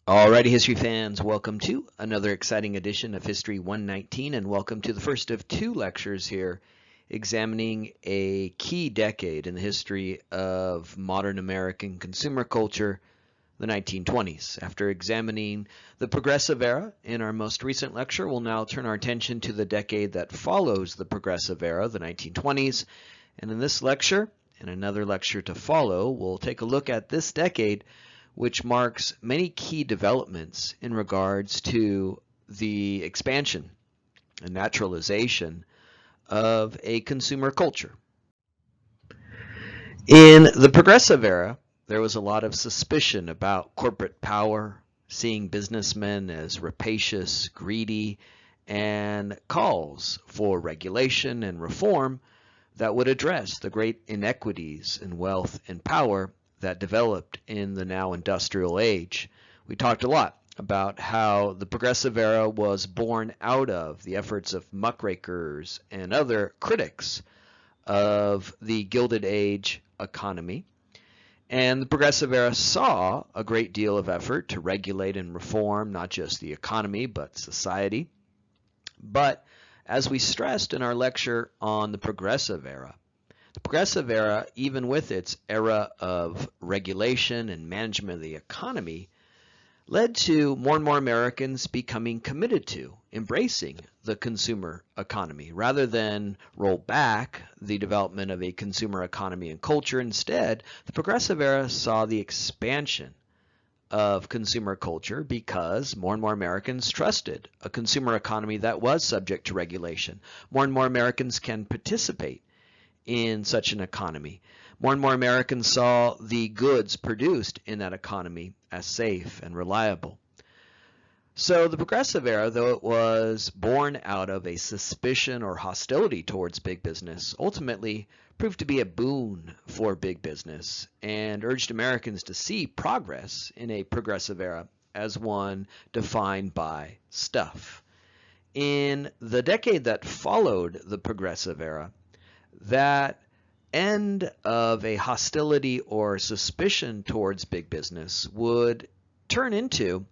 Alrighty, history fans, welcome to another exciting edition of History 119, and welcome to the first of two lectures here examining a key decade in the history of modern American consumer culture, the 1920s. After examining the Progressive Era in our most recent lecture, we'll now turn our attention to the decade that follows the Progressive Era, the 1920s, and in this lecture, and another lecture to follow, we'll take a look at this decade which marks many key developments in regards to the expansion and naturalization of a consumer culture. In the Progressive Era, there was a lot of suspicion about corporate power, seeing businessmen as rapacious, greedy, and calls for regulation and reform that would address the great inequities in wealth and power that developed in the now industrial age. We talked a lot about how the Progressive Era was born out of the efforts of muckrakers and other critics of the Gilded Age economy. And the Progressive Era saw a great deal of effort to regulate and reform not just the economy but society. But as we stressed in our lecture on the Progressive Era, the Progressive Era, even with its era of regulation and management of the economy, led to more and more Americans becoming committed to embracing the consumer economy. Rather than roll back the development of a consumer economy and culture, instead, the Progressive Era saw the expansion of consumer culture because more and more Americans trusted a consumer economy that was subject to regulation. More and more Americans can participate in such an economy. More and more Americans saw the goods produced in that economy as safe and reliable. So the Progressive Era, though it was born out of a suspicion or hostility towards big business, ultimately proved to be a boon for big business and urged Americans to see progress in a Progressive Era as one defined by stuff. In the decade that followed the Progressive Era, that end of a hostility or suspicion towards big business would turn into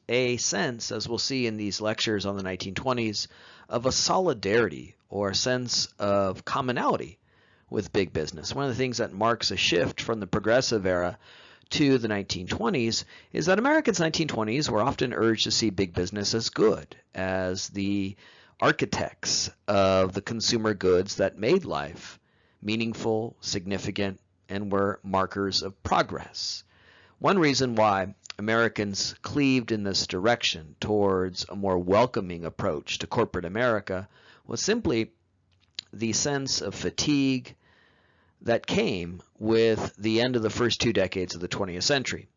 a sense, as we'll see in these lectures on the 1920s, of a solidarity or a sense of commonality with big business. One of the things that marks a shift from the Progressive Era to the 1920s is that Americans' 1920s were often urged to see big business as good, as the architects of the consumer goods that made life meaningful, significant, and were markers of progress. One reason why Americans cleaved in this direction towards a more welcoming approach to corporate America was simply the sense of fatigue that came with the end of the first 2 decades of the 20th century.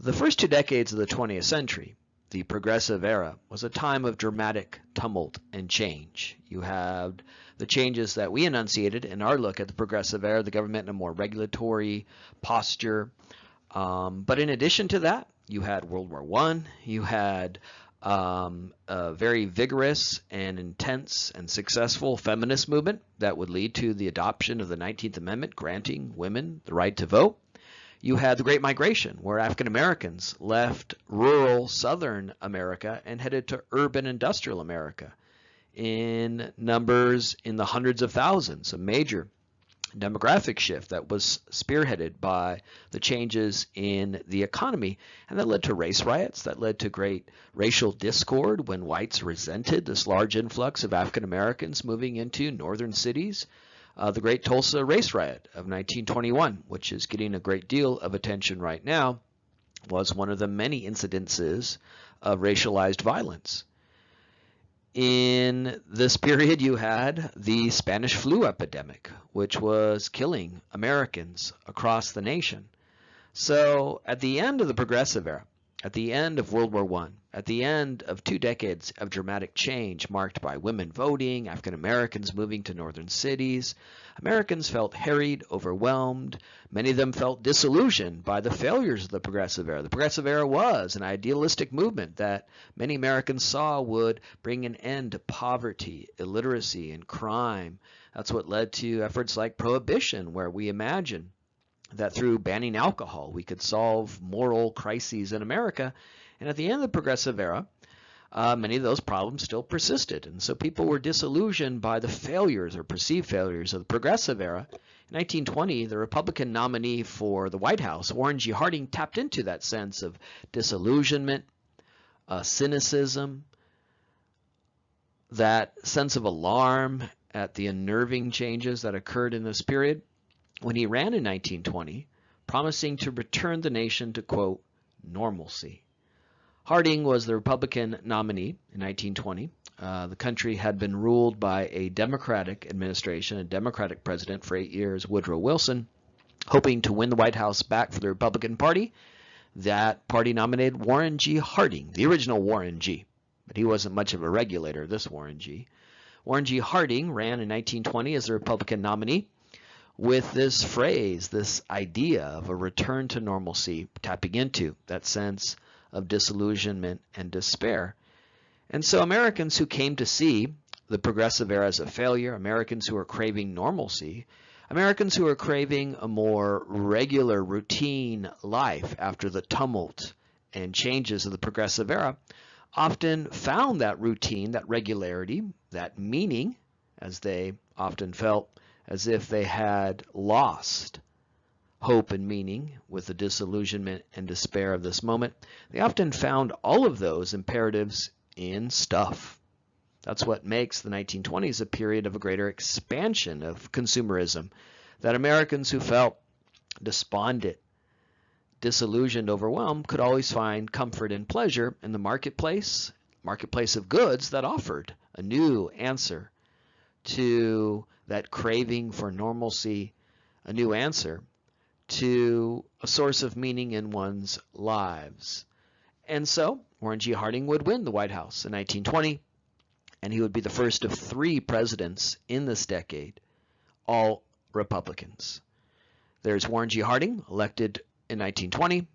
The first 2 decades of the 20th century, the Progressive Era, was a time of dramatic tumult and change. You had the changes that we enunciated in our look at the Progressive Era, the government in a more regulatory posture. But in addition to that, you had World War I, you had a very vigorous and intense and successful feminist movement that would lead to the adoption of the 19th Amendment, granting women the right to vote. You had the Great Migration, where African Americans left rural Southern America and headed to urban industrial America in numbers in the hundreds of thousands, a major demographic shift that was spearheaded by the changes in the economy, and that led to race riots, that led to great racial discord when whites resented this large influx of African Americans moving into northern cities. The Great Tulsa Race Riot of 1921, which is getting a great deal of attention right now, was one of the many incidences of racialized violence. In this period, you had the Spanish flu epidemic, which was killing Americans across the nation. So at the end of the Progressive Era, at the end of World War I, at the end of 2 decades of dramatic change marked by women voting, African Americans moving to northern cities, Americans felt harried, overwhelmed. Many of them felt disillusioned by the failures of the Progressive Era. The Progressive Era was an idealistic movement that many Americans saw would bring an end to poverty, illiteracy, and crime. That's what led to efforts like Prohibition, where we imagine that through banning alcohol, we could solve moral crises in America. And at the end of the Progressive Era, many of those problems still persisted. And so people were disillusioned by the failures or perceived failures of the Progressive Era. In 1920, the Republican nominee for the White House, Warren G. Harding, tapped into that sense of disillusionment, cynicism, that sense of alarm at the unnerving changes that occurred in this period when he ran in 1920, promising to return the nation to, quote, normalcy. Harding was the Republican nominee in 1920. The country had been ruled by a Democratic administration, a Democratic president for 8 years, Woodrow Wilson, hoping to win the White House back for the Republican Party. That party nominated Warren G. Harding, the original Warren G., but he wasn't much of a regulator, this Warren G. Warren G. Harding ran in 1920 as the Republican nominee with this phrase, this idea of a return to normalcy, tapping into that sense of disillusionment and despair. And so Americans who came to see the Progressive Era as a failure, Americans who are craving normalcy, Americans who are craving a more regular, routine life after the tumult and changes of the Progressive Era, often found that routine, that regularity, that meaning, as they often felt as if they had lost hope and meaning with the disillusionment and despair of this moment. They often found all of those imperatives in stuff. That's what makes the 1920s a period of a greater expansion of consumerism, that Americans who felt despondent, disillusioned, overwhelmed, could always find comfort and pleasure in the marketplace of goods that offered a new answer to that craving for normalcy, a new answer to a source of meaning in one's lives. And so Warren G. Harding would win the White House in 1920, and he would be the first of 3 presidents in this decade, all Republicans. There's Warren G. Harding, elected in 1920.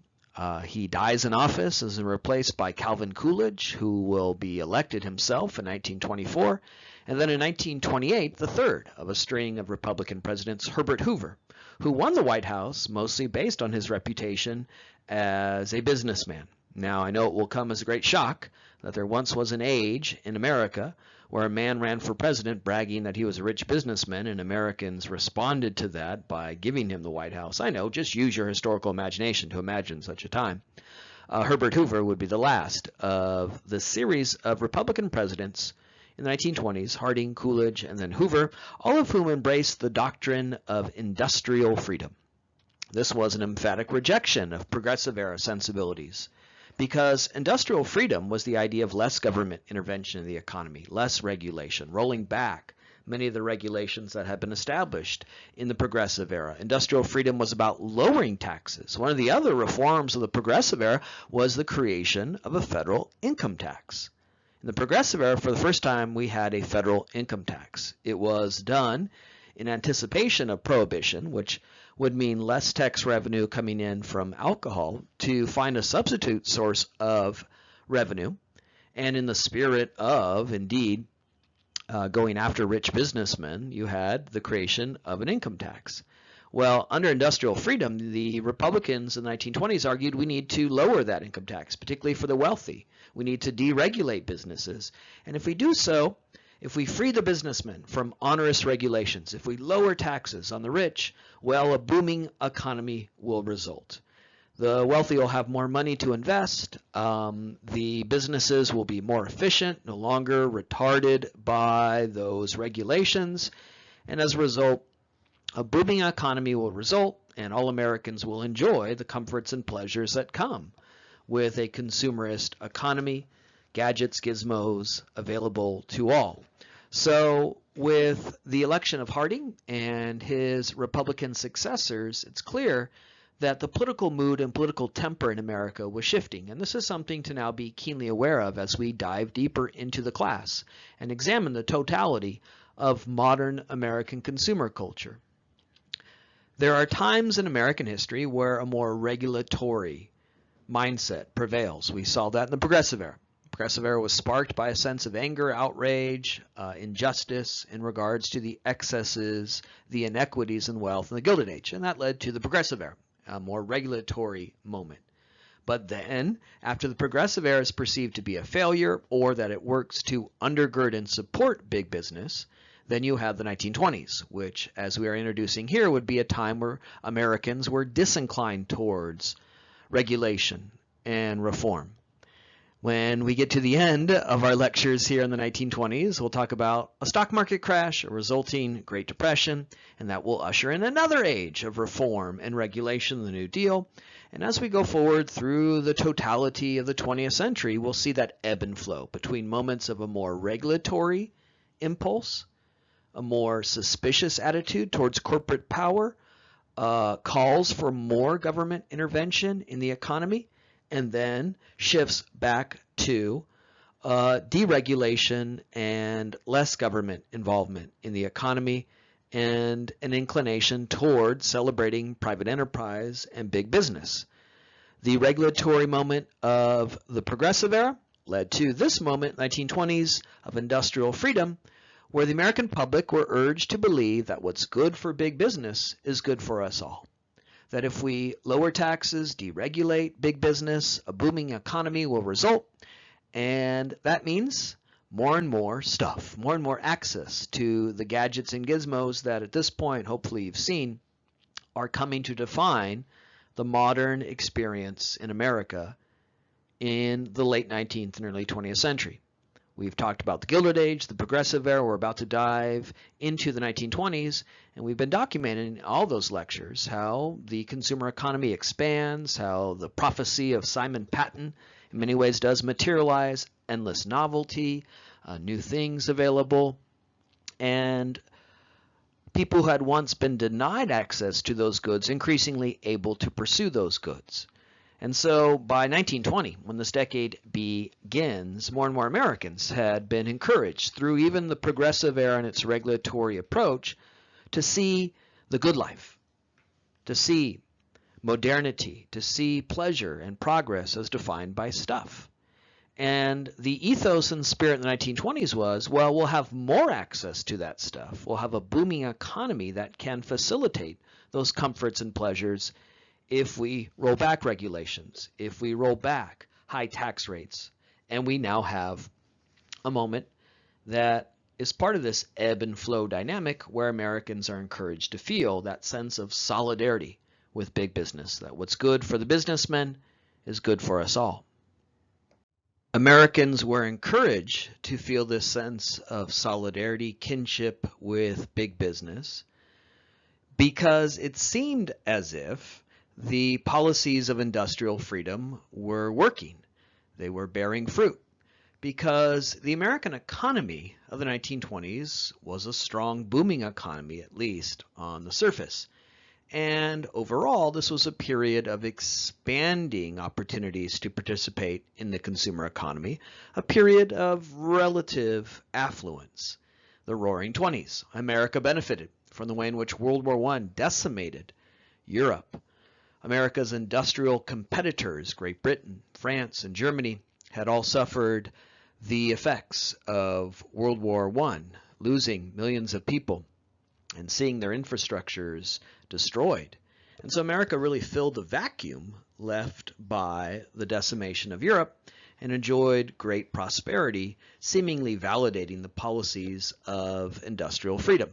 He dies in office and is replaced by Calvin Coolidge, who will be elected himself in 1924. And then in 1928, the third of a string of Republican presidents, Herbert Hoover, who won the White House mostly based on his reputation as a businessman. Now, I know it will come as a great shock that there once was an age in America where a man ran for president bragging that he was a rich businessman, and Americans responded to that by giving him the White House. I know, just use your historical imagination to imagine such a time. Herbert Hoover would be the last of the series of Republican presidents in the 1920s, Harding, Coolidge, and then Hoover, all of whom embraced the doctrine of industrial freedom. This was an emphatic rejection of Progressive Era sensibilities, because industrial freedom was the idea of less government intervention in the economy, less regulation, rolling back many of the regulations that had been established in the Progressive Era. Industrial freedom was about lowering taxes. One of the other reforms of the Progressive Era was the creation of a federal income tax. In the Progressive Era, for the first time, we had a federal income tax. It was done in anticipation of prohibition, which would mean less tax revenue coming in from alcohol, to find a substitute source of revenue. And in the spirit of, indeed, going after rich businessmen, you had the creation of an income tax. Well, under industrial freedom, the Republicans in the 1920s argued we need to lower that income tax, particularly for the wealthy. We need to deregulate businesses. And if we do so, if we free the businessmen from onerous regulations, if we lower taxes on the rich, well, a booming economy will result. The wealthy will have more money to invest. The businesses will be more efficient, no longer retarded by those regulations. And as a result, a booming economy will result, and all Americans will enjoy the comforts and pleasures that come with a consumerist economy, gadgets, gizmos available to all. So with the election of Harding and his Republican successors, it's clear that the political mood and political temper in America was shifting. And this is something to now be keenly aware of as we dive deeper into the class and examine the totality of modern American consumer culture. There are times in American history where a more regulatory mindset prevails. We saw that in the Progressive Era. Progressive era was sparked by a sense of anger, outrage, injustice in regards to the excesses, the inequities in wealth in the Gilded Age. And that led to the Progressive era, a more regulatory moment. But then, after the Progressive era is perceived to be a failure or that it works to undergird and support big business, then you have the 1920s, which, as we are introducing here, would be a time where Americans were disinclined towards regulation and reform. When we get to the end of our lectures here in the 1920s, we'll talk about a stock market crash, a resulting Great Depression, and that will usher in another age of reform and regulation, the New Deal. And as we go forward through the totality of the 20th century, we'll see that ebb and flow between moments of a more regulatory impulse, a more suspicious attitude towards corporate power, calls for more government intervention in the economy, and then shifts back to deregulation and less government involvement in the economy, and an inclination towards celebrating private enterprise and big business. The regulatory moment of the Progressive era led to this moment, 1920s, of industrial freedom, where the American public were urged to believe that what's good for big business is good for us all. That if we lower taxes, deregulate big business, a booming economy will result, and that means more and more stuff, more and more access to the gadgets and gizmos that at this point, hopefully you've seen, are coming to define the modern experience in America in the late 19th and early 20th century. We've talked about the Gilded Age, the Progressive era. We're about to dive into the 1920s, and we've been documenting in all those lectures how the consumer economy expands, how the prophecy of Simon Patton in many ways does materialize, endless novelty, new things available, and people who had once been denied access to those goods increasingly able to pursue those goods. And so by 1920, when this decade begins, more and more Americans had been encouraged through even the Progressive era and its regulatory approach to see the good life, to see modernity, to see pleasure and progress as defined by stuff. And the ethos and spirit in the 1920s was, well, we'll have more access to that stuff. We'll have a booming economy that can facilitate those comforts and pleasures if we roll back regulations, if we roll back high tax rates. And we now have a moment that is part of this ebb and flow dynamic where Americans are encouraged to feel that sense of solidarity with big business, that what's good for the businessmen is good for us all. Americans were encouraged to feel this sense of solidarity, kinship with big business, because it seemed as if the policies of industrial freedom were working. They were bearing fruit, because the American economy of the 1920s was a strong, booming economy, at least on the surface. And overall, this was a period of expanding opportunities to participate in the consumer economy, a period of relative affluence. The Roaring Twenties. America benefited from the way in which World War I decimated Europe. America's industrial competitors, Great Britain, France, and Germany, had all suffered the effects of World War I, losing millions of people and seeing their infrastructures destroyed. And so America really filled the vacuum left by the decimation of Europe and enjoyed great prosperity, seemingly validating the policies of industrial freedom.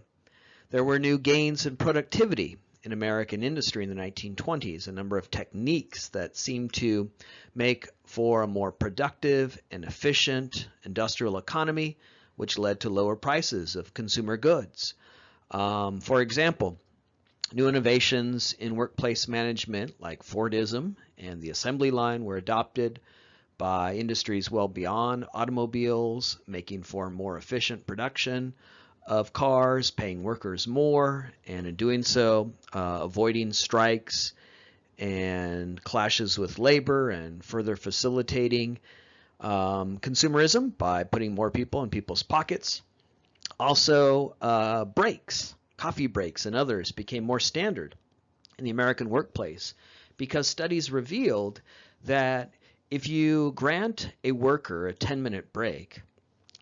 There were new gains in productivity in American industry in the 1920s, a number of techniques that seemed to make for a more productive and efficient industrial economy, which led to lower prices of consumer goods. For example, new innovations in workplace management like Fordism and the assembly line were adopted by industries well beyond automobiles, making for more efficient production of cars, paying workers more, and in doing so, avoiding strikes and clashes with labor, and further facilitating consumerism by putting more people in people's pockets. Also, breaks, coffee breaks and others became more standard in the American workplace because studies revealed that If you grant a worker a 10-minute break,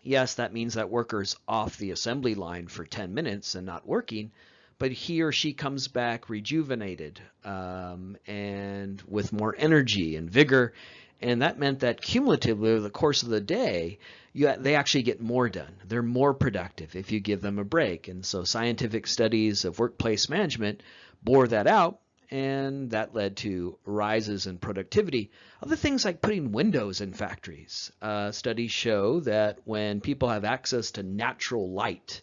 yes, that means that worker's off the assembly line for 10 minutes and not working, but he or she comes back rejuvenated and with more energy and vigor. And that meant that cumulatively over the course of the day, they actually get more done. They're more productive if you give them a break. And so scientific studies of workplace management bore that out, and that led to rises in productivity. Other things like putting windows in factories. Studies show that when people have access to natural light,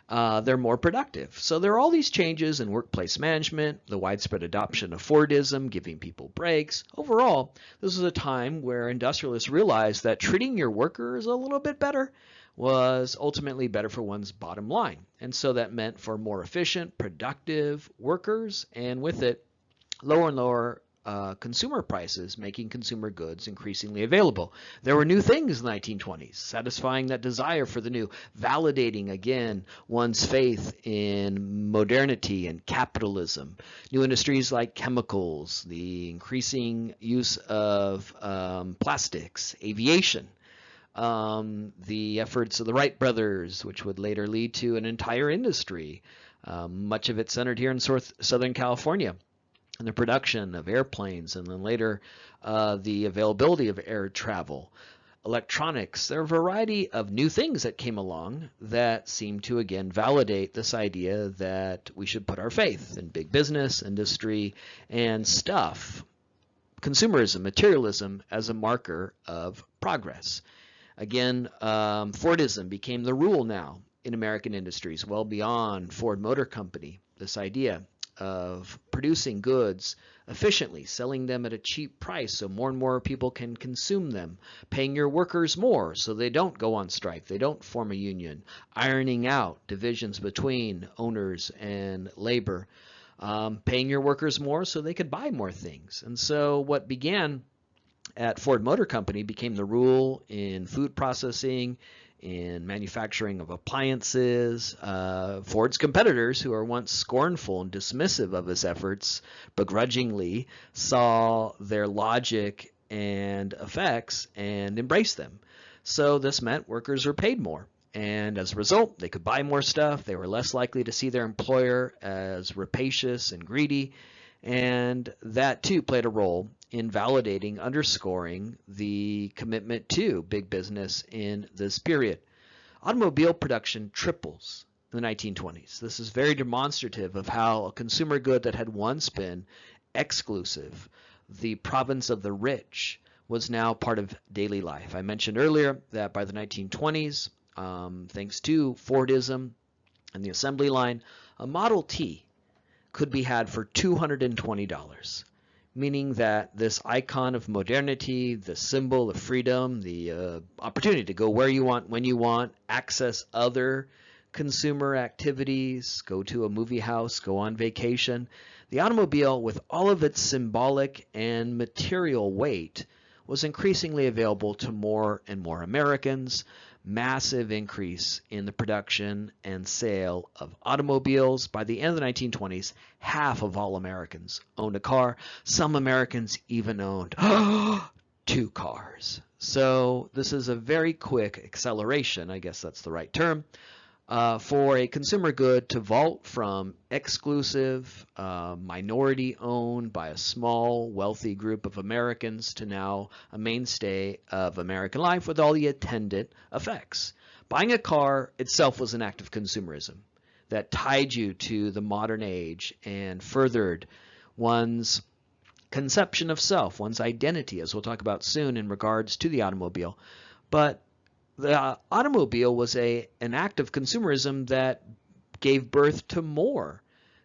they're more productive. So there are all these changes in workplace management, the widespread adoption of Fordism, giving people breaks. Overall, this was a time where industrialists realized that treating your workers a little bit better was ultimately better for one's bottom line. And so that meant for more efficient, productive workers, and with it, lower and lower consumer prices, making consumer goods increasingly available. There were new things in the 1920s, satisfying that desire for the new, validating again one's faith in modernity and capitalism. New industries like chemicals, the increasing use of plastics, aviation, the efforts of the Wright brothers, which would later lead to an entire industry, much of it centered here in Southern California, and the production of airplanes, and then later the availability of air travel, electronics. There are a variety of new things that came along that seem to again validate this idea that we should put our faith in big business, industry, and stuff, consumerism, materialism, as a marker of progress. Again, Fordism became the rule now in American industries, well beyond Ford Motor Company. This idea of producing goods efficiently, selling them at a cheap price so more and more people can consume them, paying your workers more so they don't go on strike, they don't form a union, ironing out divisions between owners and labor, paying your workers more so they could buy more things. And so what began at Ford Motor Company became the rule in food processing, in manufacturing of appliances. Ford's competitors, who are once scornful and dismissive of his efforts, begrudgingly saw their logic and effects and embraced them. So this meant workers were paid more. And as a result, they could buy more stuff. They were less likely to see their employer as rapacious and greedy. And that too played a role in validating, underscoring the commitment to big business in this period. Automobile production triples in the 1920s. This is very demonstrative of how a consumer good that had once been exclusive, the province of the rich, was now part of daily life. I mentioned earlier that by the 1920s, thanks to Fordism and the assembly line, a Model T could be had for $220, meaning that this icon of modernity, the symbol of freedom, the opportunity to go where you want, when you want, access other consumer activities, go to a movie house, go on vacation. The automobile, with all of its symbolic and material weight, was increasingly available to more and more Americans. Massive increase in the production and sale of automobiles. By the end of the 1920s, half of all Americans owned a car. Some Americans even owned 2 cars. So this is a very quick acceleration, I guess that's the right term, for a consumer good to vault from exclusive, minority owned by a small, wealthy group of Americans to now a mainstay of American life with all the attendant effects. Buying a car itself was an act of consumerism that tied you to the modern age and furthered one's conception of self, one's identity, as we'll talk about soon in regards to the automobile. But the automobile was an act of consumerism that gave birth to more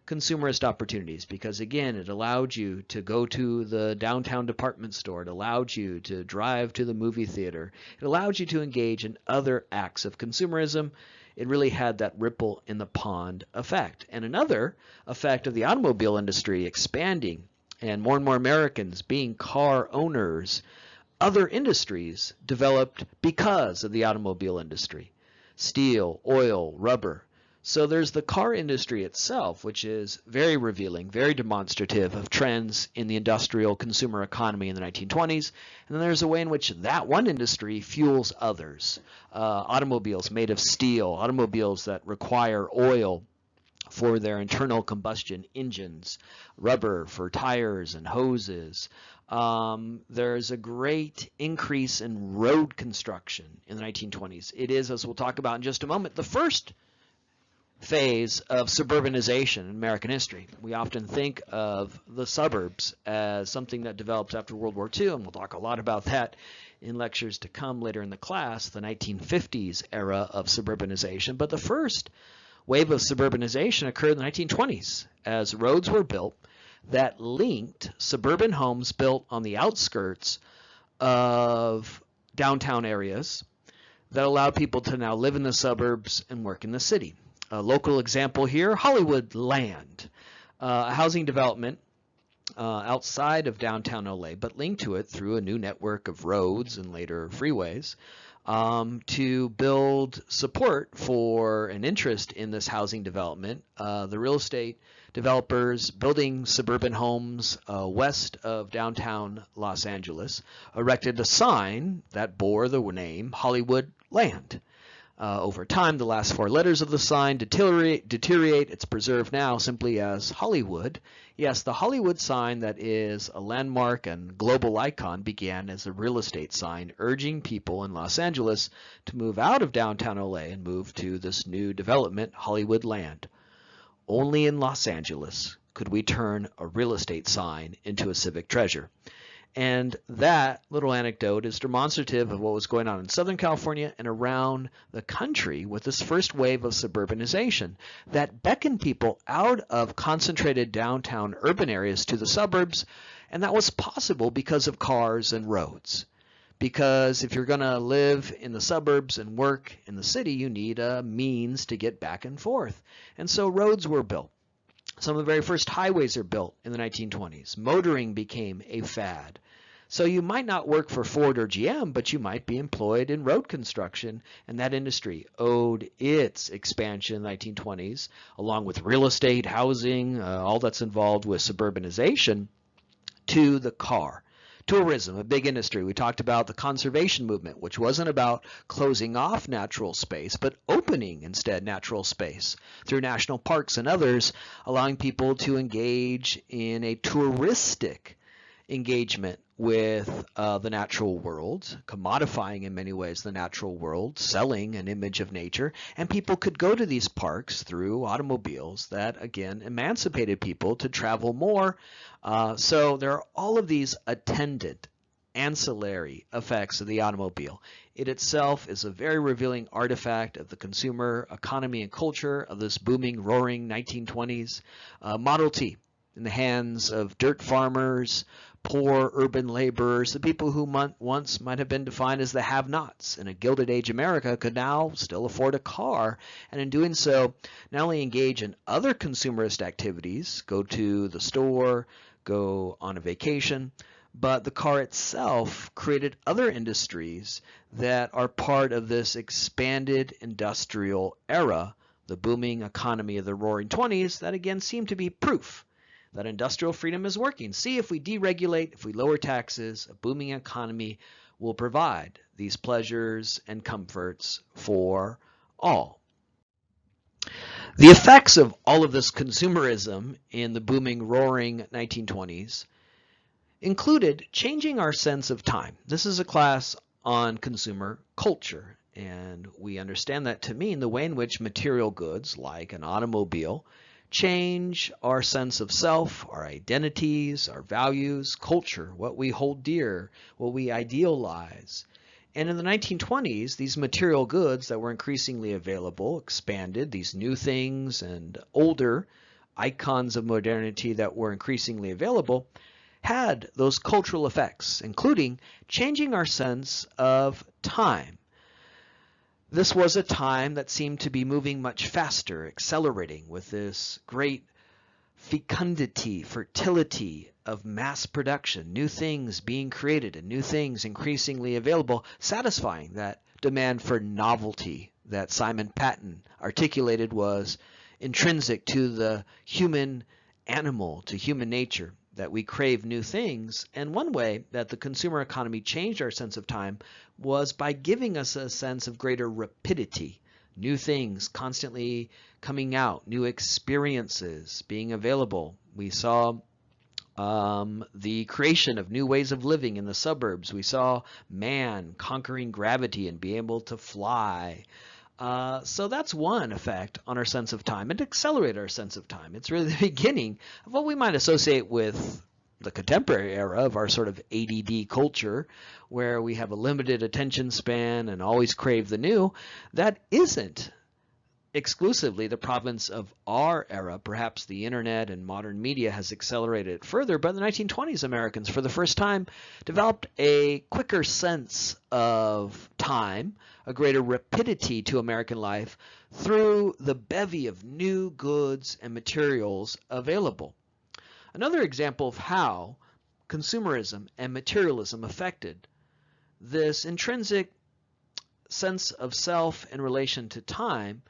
consumerist opportunities because, again, it allowed you to go to the downtown department store. It allowed you to drive to the movie theater. It allowed you to engage in other acts of consumerism. It really had that ripple in the pond effect. And another effect of the automobile industry expanding and more Americans being car owners, other industries developed because of the automobile industry. Steel, oil, rubber. So there's the car industry itself, which is very revealing, very demonstrative of trends in the industrial consumer economy in the 1920s. And then there's a way in which that one industry fuels others. Automobiles made of steel, automobiles that require oil for their internal combustion engines, rubber for tires and hoses. There's a great increase in road construction in the 1920s. It is, as we'll talk about in just a moment, the first phase of suburbanization in American history. We often think of the suburbs as something that developed after World War II, and we'll talk a lot about that in lectures to come later in the class, the 1950s era of suburbanization. But the first wave of suburbanization occurred in the 1920s as roads were built that linked suburban homes built on the outskirts of downtown areas that allowed people to now live in the suburbs and work in the city. A local example here, Hollywood Land, a housing development outside of downtown LA, but linked to it through a new network of roads and later freeways to build support for an interest in this housing development. The real estate developers building suburban homes west of downtown Los Angeles erected a sign that bore the name Hollywood Land. Over time, the last four letters of the sign deteriorate. It's preserved now simply as Hollywood. Yes, the Hollywood sign that is a landmark and global icon began as a real estate sign urging people in Los Angeles to move out of downtown LA and move to this new development, Hollywood Land. Only in Los Angeles could we turn a real estate sign into a civic treasure. And that little anecdote is demonstrative of what was going on in Southern California and around the country with this first wave of suburbanization that beckoned people out of concentrated downtown urban areas to the suburbs. And that was possible because of cars and roads. Because if you're going to live in the suburbs and work in the city, you need a means to get back and forth. And so roads were built. Some of the very first highways are built in the 1920s. Motoring became a fad. So you might not work for Ford or GM, but you might be employed in road construction, and that industry owed its expansion in the 1920s, along with real estate, housing, all that's involved with suburbanization, to the car. Tourism, a big industry. We talked about the conservation movement, which wasn't about closing off natural space, but opening instead natural space through national parks and others, allowing people to engage in a touristic engagement with the natural world, commodifying in many ways the natural world, selling an image of nature, and people could go to these parks through automobiles that, again, emancipated people to travel more. So there are all of these attendant ancillary effects of the automobile. It itself is a very revealing artifact of the consumer economy and culture of this booming, roaring 1920s. Model T in the hands of dirt farmers, poor urban laborers, the people who once might have been defined as the have-nots in a Gilded Age America could now still afford a car, and in doing so, not only engage in other consumerist activities, go to the store, go on a vacation, but the car itself created other industries that are part of this expanded industrial era, the booming economy of the Roaring 20s, that again seem to be proof that industrial freedom is working. See, if we deregulate, if we lower taxes, a booming economy will provide these pleasures and comforts for all. The effects of all of this consumerism in the booming, roaring 1920s included changing our sense of time. This is a class on consumer culture, and we understand that to mean the way in which material goods, like an automobile, change our sense of self, our identities, our values, culture, what we hold dear, what we idealize. And in the 1920s, these material goods that were increasingly available expanded, these new things and older icons of modernity that were increasingly available had those cultural effects, including changing our sense of time. This was a time that seemed to be moving much faster, accelerating with this great fecundity, fertility of mass production, new things being created and new things increasingly available, satisfying that demand for novelty that Simon Patton articulated was intrinsic to the human animal, to human nature, that we crave new things. And one way that the consumer economy changed our sense of time was by giving us a sense of greater rapidity, new things constantly coming out, new experiences being available. We saw the creation of new ways of living in the suburbs. We saw man conquering gravity and be able to fly. So that's one effect on our sense of time. It accelerated our sense of time. It's really the beginning of what we might associate with the contemporary era of our sort of ADD culture, where we have a limited attention span and always crave the new. That isn't exclusively the province of our era. Perhaps the internet and modern media has accelerated it further, but in the 1920s, Americans, for the first time, developed a quicker sense of time, a greater rapidity to American life through the bevy of new goods and materials available. Another example of how consumerism and materialism affected this intrinsic sense of self in relation to time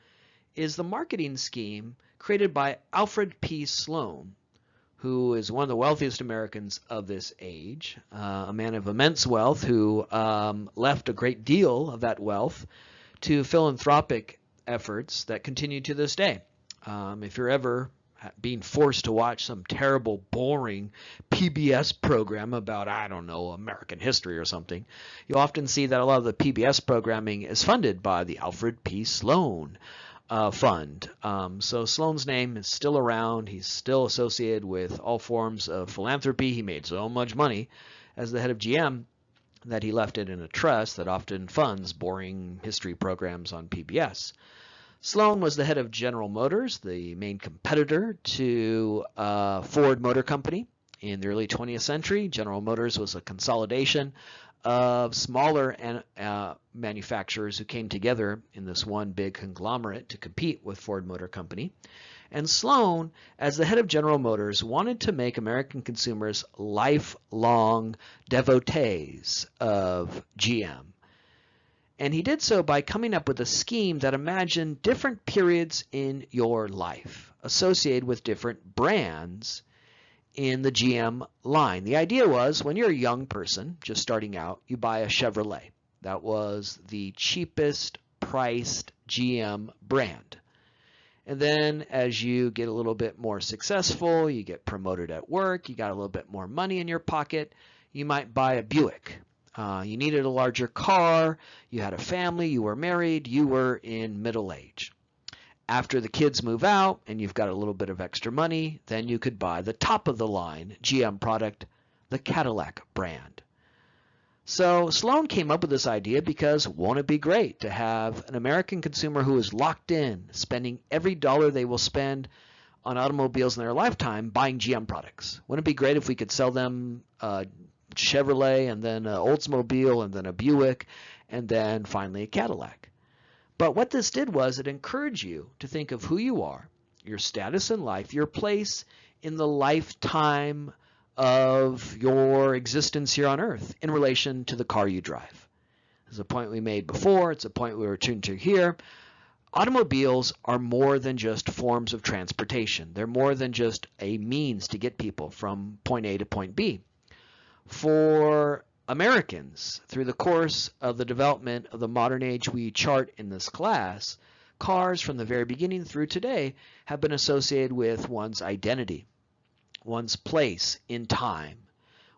is the marketing scheme created by Alfred P. Sloan, who is one of the wealthiest Americans of this age, a man of immense wealth who left a great deal of that wealth to philanthropic efforts that continue to this day. If you're ever being forced to watch some terrible, boring PBS program about, I don't know, American history or something, you'll often see that a lot of the PBS programming is funded by the Alfred P. Sloan fund. So Sloan's name is still around. He's still associated with all forms of philanthropy. He made so much money as the head of GM that he left it in a trust that often funds boring history programs on PBS. Sloan was the head of General Motors, the main competitor to Ford Motor Company. In the early 20th century, General Motors was a consolidation of smaller manufacturers who came together in this one big conglomerate to compete with Ford Motor Company. And Sloan, as the head of General Motors, wanted to make American consumers lifelong devotees of GM. And he did so by coming up with a scheme that imagined different periods in your life associated with different brands in the GM line. The idea was when you're a young person just starting out, you buy a Chevrolet. That was the cheapest priced GM brand. And then as you get a little bit more successful, you get promoted at work, you got a little bit more money in your pocket, you might buy a Buick. You needed a larger car, you had a family, you were married, you were in middle age. After the kids move out and you've got a little bit of extra money, then you could buy the top of the line GM product, the Cadillac brand. So Sloan came up with this idea because won't it be great to have an American consumer who is locked in, spending every dollar they will spend on automobiles in their lifetime buying GM products? Wouldn't it be great if we could sell them Chevrolet and then an Oldsmobile and then a Buick and then finally a Cadillac? But what this did was it encouraged you to think of who you are, your status in life, your place in the lifetime of your existence here on Earth in relation to the car you drive. This is a point we made before. It's a point we returned to here. Automobiles are more than just forms of transportation. They're more than just a means to get people from point A to point B. For Americans, through the course of the development of the modern age we chart in this class, cars from the very beginning through today have been associated with one's identity, one's place in time,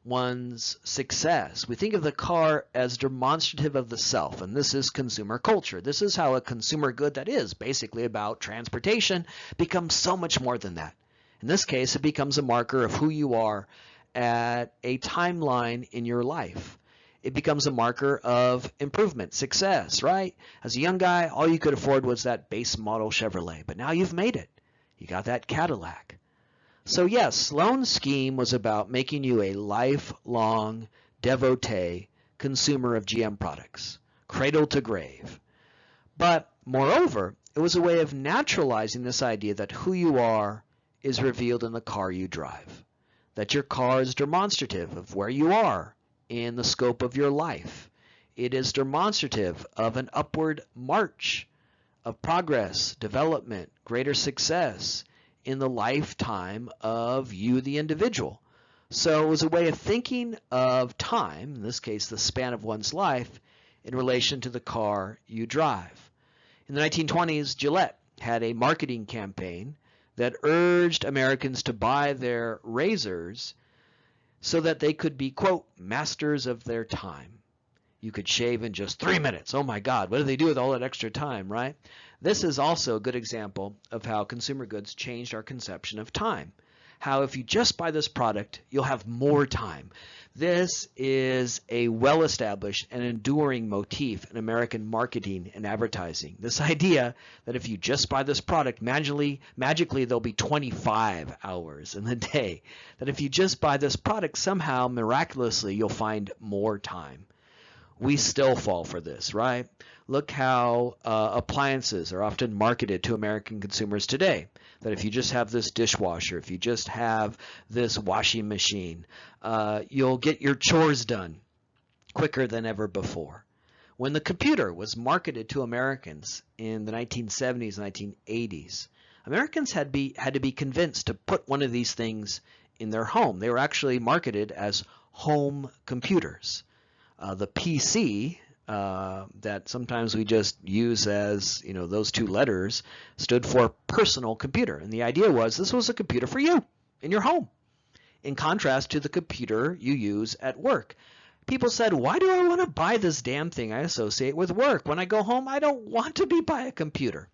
one's success. We think of the car as demonstrative of the self, and this is consumer culture. This is how a consumer good that is basically about transportation becomes so much more than that. In this case, it becomes a marker of who you are at a timeline in your life. It becomes a marker of improvement, success, right? As a young guy, all you could afford was that base model Chevrolet, but now you've made it. You got that Cadillac. So yes, Sloan's scheme was about making you a lifelong devotee consumer of GM products, cradle to grave. But moreover, it was a way of naturalizing this idea that who you are is revealed in the car you drive, that your car is demonstrative of where you are in the scope of your life. It is demonstrative of an upward march of progress, development, greater success in the lifetime of you, the individual. So it was a way of thinking of time, in this case, the span of one's life, in relation to the car you drive. In the 1920s, Gillette had a marketing campaign that urged Americans to buy their razors so that they could be, quote, masters of their time. You could shave in just 3 minutes. Oh my God, what do they do with all that extra time, right? This is also a good example of how consumer goods changed our conception of time. How if you just buy this product, you'll have more time. This is a well-established and enduring motif in American marketing and advertising. This idea that if you just buy this product, magically there'll be 25 hours in the day. That if you just buy this product, somehow, miraculously, you'll find more time. We still fall for this, right? Look how appliances are often marketed to American consumers today. That if you just have this dishwasher, if you just have this washing machine, you'll get your chores done quicker than ever before. When the computer was marketed to Americans in the 1970s, 1980s, Americans had to be convinced to put one of these things in their home. They were actually marketed as home computers. The PC that sometimes we just use as, those two letters stood for personal computer. And the idea was this was a computer for you in your home, in contrast to the computer you use at work. People said, why do I want to buy this damn thing I associate with work? When I go home, I don't want to be by a computer.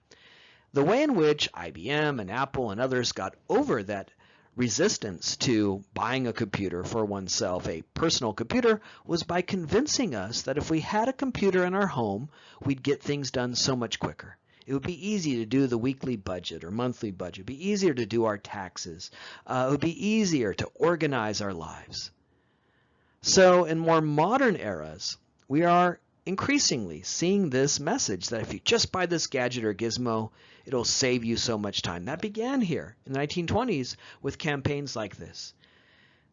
The way in which IBM and Apple and others got over that resistance to buying a computer for oneself, a personal computer, was by convincing us that if we had a computer in our home, we'd get things done so much quicker. It would be easy to do the weekly budget or monthly budget. It would be easier to do our taxes. It would be easier to organize our lives. So in more modern eras, we are increasingly seeing this message that if you just buy this gadget or gizmo, it'll save you so much time. That began here in the 1920s with campaigns like this.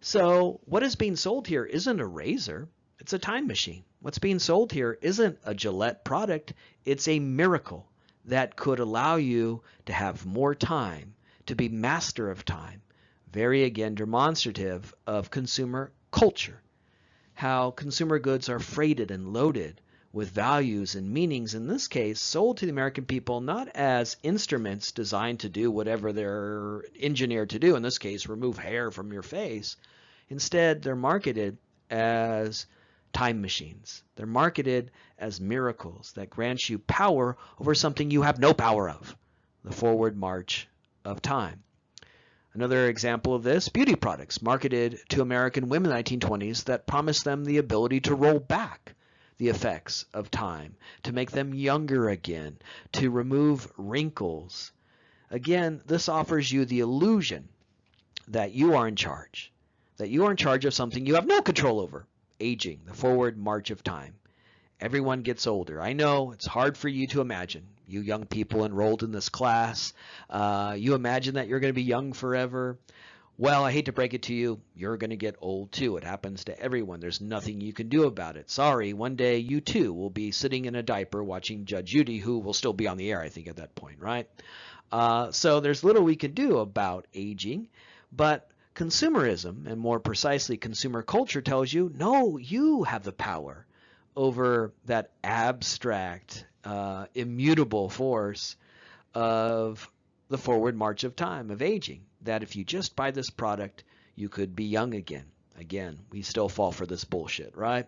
So what is being sold here isn't a razor, it's a time machine. What's being sold here isn't a Gillette product, it's a miracle that could allow you to have more time, to be master of time. Very, again, demonstrative of consumer culture. How consumer goods are freighted and loaded with values and meanings, in this case, sold to the American people not as instruments designed to do whatever they're engineered to do, in this case, remove hair from your face. Instead, they're marketed as time machines. They're marketed as miracles that grant you power over something you have no power of, the forward march of time. Another example of this, beauty products marketed to American women in the 1920s that promised them the ability to roll back the effects of time, to make them younger again, to remove wrinkles. Again, this offers you the illusion that you are in charge of something you have no control over, aging, the forward march of time. Everyone gets older. I know it's hard for you to imagine. You young people enrolled in this class, you imagine that you're going to be young forever. Well, I hate to break it to you, you're going to get old too. It happens to everyone. There's nothing you can do about it. Sorry, one day you too will be sitting in a diaper watching Judge Judy, who will still be on the air, I think, at that point, right? So there's little we can do about aging, but consumerism, and more precisely consumer culture, tells you, no, you have the power over that abstract, immutable force of the forward march of time, of aging, that if you just buy this product, you could be young again. Again, we still fall for this bullshit, right?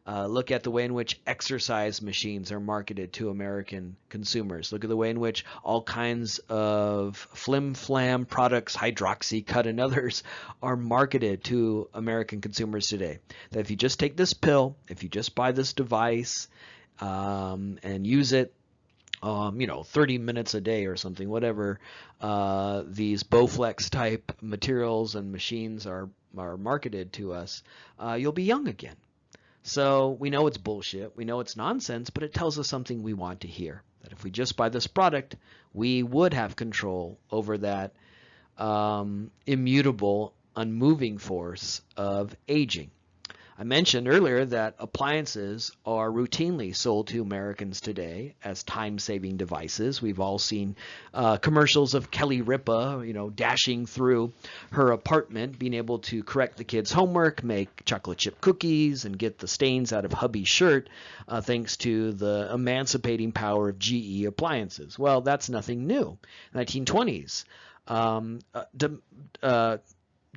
Look at the way in which exercise machines are marketed to American consumers. Look at the way in which all kinds of flim-flam products, Hydroxycut and others, are marketed to American consumers today. That if you just take this pill, if you just buy this device and use it, 30 minutes a day or something, whatever these Bowflex type materials and machines are marketed to us, you'll be young again. So we know it's bullshit, we know it's nonsense, but it tells us something we want to hear. That if we just buy this product, we would have control over that immutable, unmoving force of aging. I mentioned earlier that appliances are routinely sold to Americans today as time-saving devices. We've all seen commercials of Kelly Ripa, dashing through her apartment, being able to correct the kids' homework, make chocolate chip cookies, and get the stains out of hubby's shirt, thanks to the emancipating power of GE appliances. Well, that's nothing new. 1920s.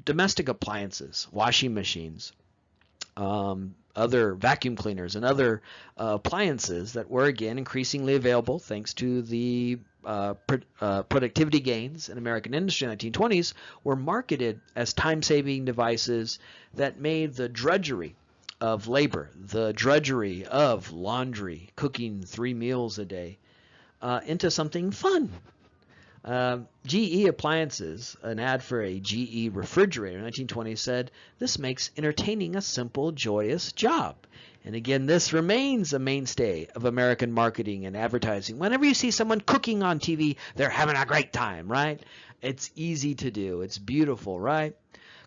Domestic appliances, washing machines, other vacuum cleaners, and other appliances that were, again, increasingly available thanks to the productivity gains in American industry in the 1920s, were marketed as time-saving devices that made the drudgery of labor, the drudgery of laundry, cooking 3 meals a day, into something fun. GE Appliances, an ad for a GE refrigerator in 1920 said, "This makes entertaining a simple, joyous job." And again, this remains a mainstay of American marketing and advertising. Whenever you see someone cooking on TV, they're having a great time, right? It's easy to do. It's beautiful, right?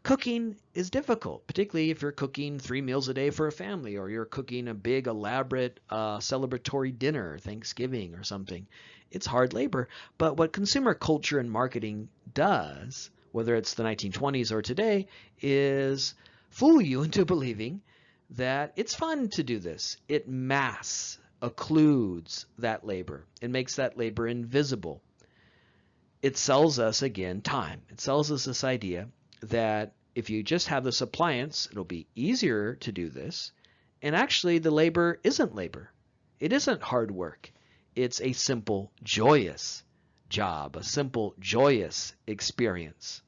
Cooking is difficult, particularly if you're cooking 3 meals a day for a family, or you're cooking a big, elaborate celebratory dinner, Thanksgiving or something. It's hard labor. But what consumer culture and marketing does, whether it's the 1920s or today, is fool you into believing that it's fun to do this. It masks, occludes that labor. It makes that labor invisible. It sells us, again, time. It sells us this idea that if you just have this appliance, it'll be easier to do this. And actually, the labor isn't labor. It isn't hard work. It's a simple, joyous job, a simple, joyous experience.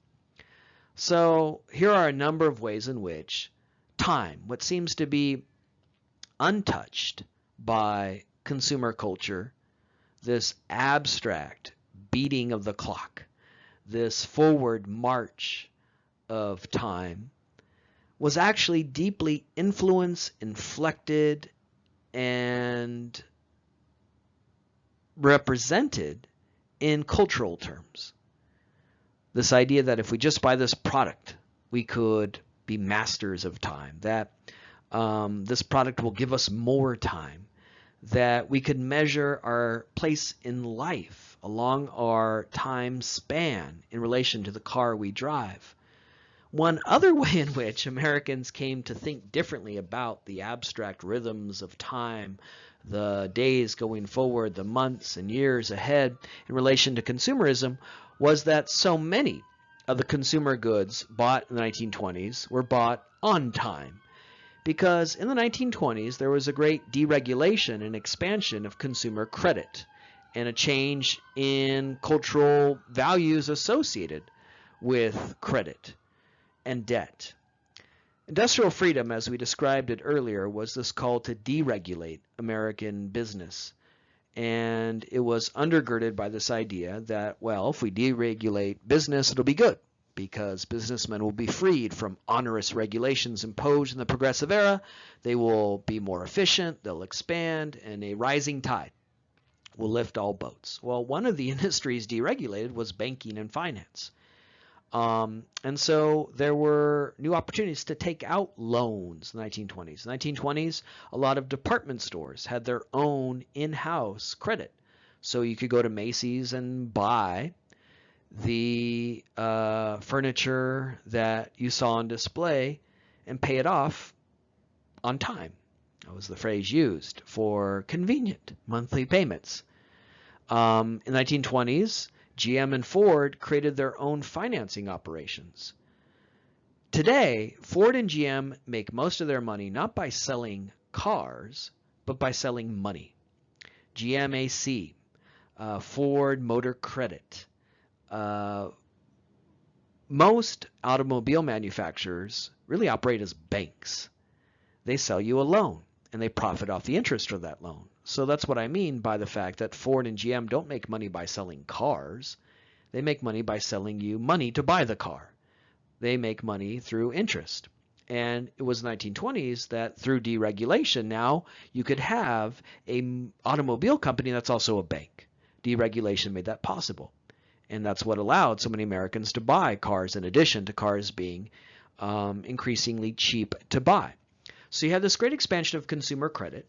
So here are a number of ways in which time, what seems to be untouched by consumer culture, this abstract beating of the clock, this forward march of time, was actually deeply influenced, inflected, and represented in cultural terms. This idea that if we just buy this product, we could be masters of time, that this product will give us more time, that we could measure our place in life along our time span in relation to the car we drive. One other way in which Americans came to think differently about the abstract rhythms of time, the days going forward, the months and years ahead in relation to consumerism, was that so many of the consumer goods bought in the 1920s were bought on time. Because in the 1920s, there was a great deregulation and expansion of consumer credit and a change in cultural values associated with credit and debt. Industrial freedom, as we described it earlier, was this call to deregulate American business. And it was undergirded by this idea that, well, if we deregulate business, it'll be good, because businessmen will be freed from onerous regulations imposed in the progressive era. They will be more efficient, they'll expand, and a rising tide will lift all boats. Well, one of the industries deregulated was banking and finance. And so there were new opportunities to take out loans in the 1920s. In the 1920s, a lot of department stores had their own in-house credit. So you could go to Macy's and buy the furniture that you saw on display and pay it off on time. That was the phrase used for convenient monthly payments. In the 1920s, GM and Ford created their own financing operations. Today, Ford and GM make most of their money not by selling cars, but by selling money. GMAC, Ford Motor Credit. Most automobile manufacturers really operate as banks. They sell you a loan, and they profit off the interest of that loan. So that's what I mean by the fact that Ford and GM don't make money by selling cars. They make money by selling you money to buy the car. They make money through interest. And it was the 1920s that through deregulation now you could have an automobile company that's also a bank. Deregulation made that possible. And that's what allowed so many Americans to buy cars in addition to cars being increasingly cheap to buy. So you had this great expansion of consumer credit,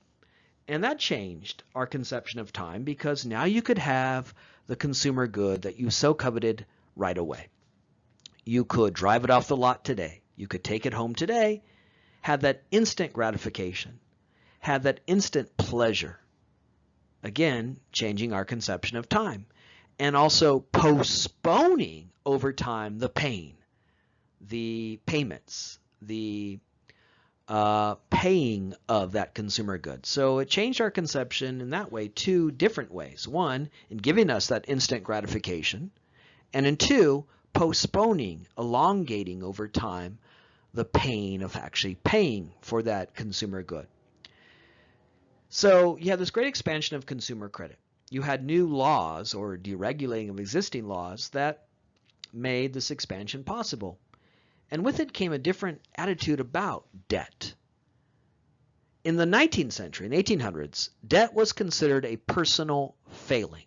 and that changed our conception of time because now you could have the consumer good that you so coveted right away. You could drive it off the lot today. You could take it home today, have that instant gratification, have that instant pleasure. Again, changing our conception of time, and also postponing over time the pain, the payments, the paying of that consumer good. So it changed our conception in that way, two different ways. One, in giving us that instant gratification, and in two, postponing, elongating over time the pain of actually paying for that consumer good. So you had this great expansion of consumer credit. You had new laws or deregulating of existing laws that made this expansion possible. And with it came a different attitude about debt. In the 19th century, in the 1800s, debt was considered a personal failing.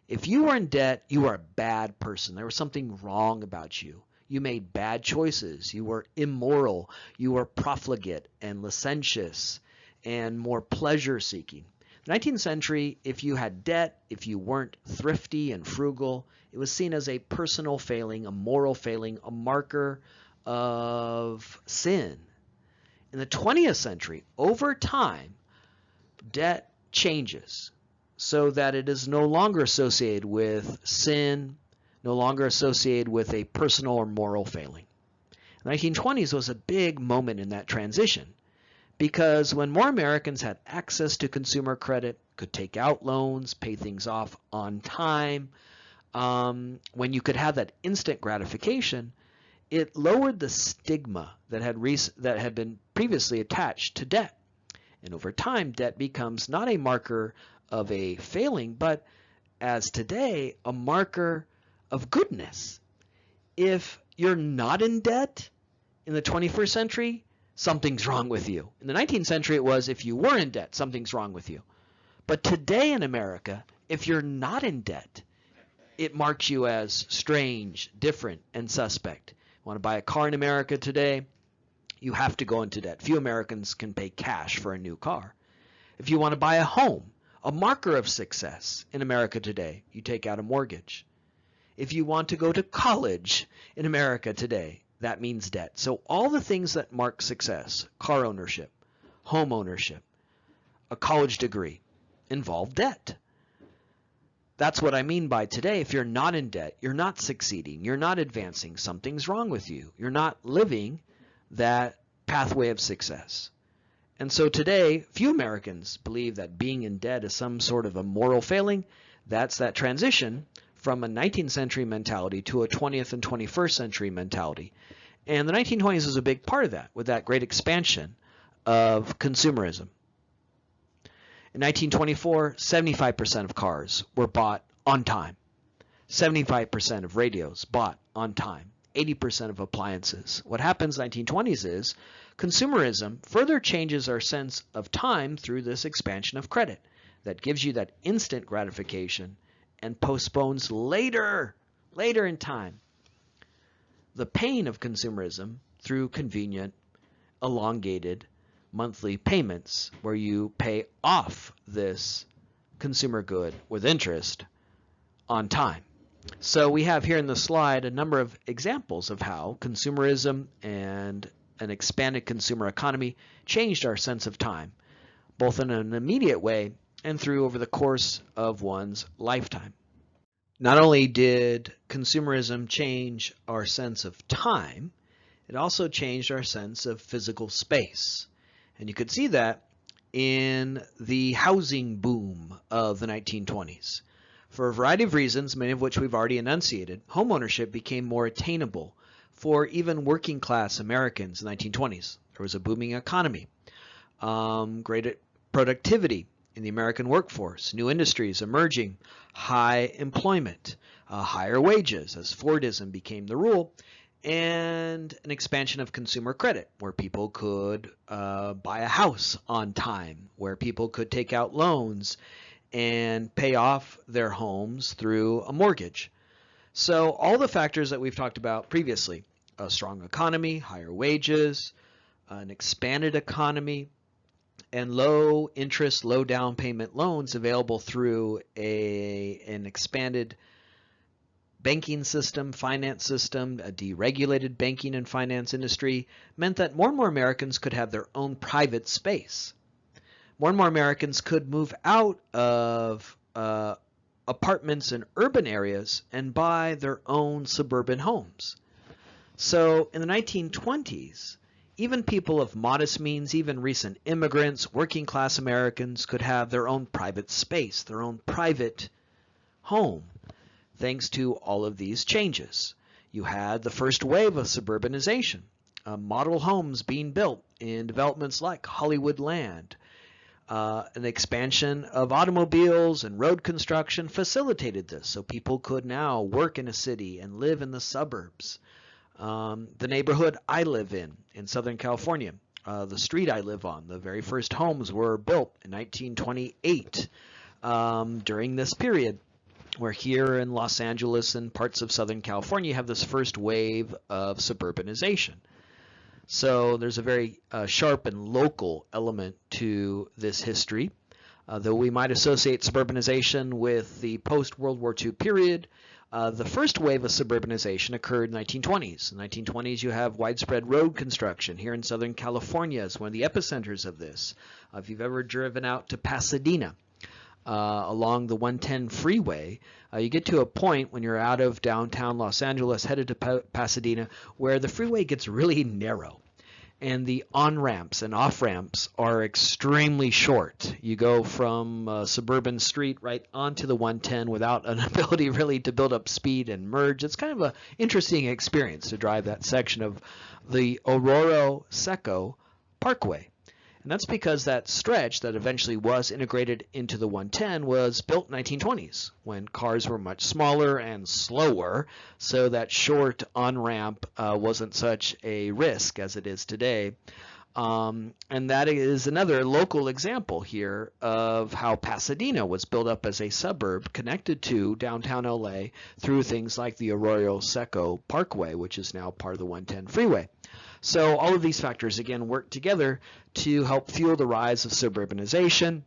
If you were in debt, you were a bad person. There was something wrong about you. You made bad choices. You were immoral. You were profligate and licentious and more pleasure-seeking. The 19th century, if you had debt, if you weren't thrifty and frugal, it was seen as a personal failing, a moral failing, a marker of sin. In the 20th century, over time, debt changes so that it is no longer associated with sin, no longer associated with a personal or moral failing. The 1920s was a big moment in that transition because when more Americans had access to consumer credit, could take out loans, pay things off on time, when you could have that instant gratification, it lowered the stigma that had been previously attached to debt. And over time, debt becomes not a marker of a failing, but as today, a marker of goodness. If you're not in debt in the 21st century, something's wrong with you. In the 19th century, it was if you were in debt, something's wrong with you. But today in America, if you're not in debt, it marks you as strange, different, and suspect. Want to buy a car in America today, you have to go into debt. Few Americans can pay cash for a new car. If you want to buy a home, a marker of success in America today, you take out a mortgage. If you want to go to college in America today, that means debt. So all the things that mark success, car ownership, home ownership, a college degree, involve debt. That's what I mean by today. If you're not in debt, you're not succeeding, you're not advancing, something's wrong with you. You're not living that pathway of success. And so today, few Americans believe that being in debt is some sort of a moral failing. That's that transition from a 19th century mentality to a 20th and 21st century mentality. And the 1920s is a big part of that, with that great expansion of consumerism. In 1924, 75% of cars were bought on time. 75% of radios bought on time. 80% of appliances. What happens in the 1920s is consumerism further changes our sense of time through this expansion of credit that gives you that instant gratification and postpones later in time the pain of consumerism through convenient, elongated monthly payments where you pay off this consumer good with interest on time. So we have here in the slide a number of examples of how consumerism and an expanded consumer economy changed our sense of time, both in an immediate way and through over the course of one's lifetime. Not only did consumerism change our sense of time, it also changed our sense of physical space. And you could see that in the housing boom of the 1920s. For a variety of reasons, many of which we've already enunciated, homeownership became more attainable for even working class Americans in the 1920s. There was a booming economy, great productivity in the American workforce, new industries emerging, high employment, higher wages as Fordism became the rule, and an expansion of consumer credit where people could buy a house on time, where people could take out loans and pay off their homes through a mortgage. So all the factors that we've talked about previously, a strong economy, higher wages, an expanded economy, and low interest, low down payment loans available through an expanded banking system, finance system, a deregulated banking and finance industry meant that more and more Americans could have their own private space. More and more Americans could move out of apartments in urban areas and buy their own suburban homes. So in the 1920s, even people of modest means, even recent immigrants, working class Americans could have their own private space, their own private home, thanks to all of these changes. You had the first wave of suburbanization, model homes being built in developments like Hollywood Land. An expansion of automobiles and road construction facilitated this, so people could now work in a city and live in the suburbs. The neighborhood I live in Southern California, the street I live on, the very first homes were built in 1928 during this period. Where here in Los Angeles and parts of Southern California you have this first wave of suburbanization. So there's a very sharp and local element to this history. Though we might associate suburbanization with the post-World War II period, the first wave of suburbanization occurred in the 1920s. In the 1920s you have widespread road construction. Here in Southern California is one of the epicenters of this. If you've ever driven out to Pasadena, along the 110 freeway, you get to a point when you're out of downtown Los Angeles headed to Pasadena where the freeway gets really narrow and the on-ramps and off-ramps are extremely short. You go from a suburban street right onto the 110 without an ability really to build up speed and merge. It's kind of an interesting experience to drive that section of the Arroyo Seco Parkway. And that's because that stretch that eventually was integrated into the 110 was built in the 1920s when cars were much smaller and slower, so that short on-ramp wasn't such a risk as it is today. And that is another local example here of how Pasadena was built up as a suburb connected to downtown LA through things like the Arroyo Seco Parkway, which is now part of the 110 freeway. So all of these factors, again, work together to help fuel the rise of suburbanization.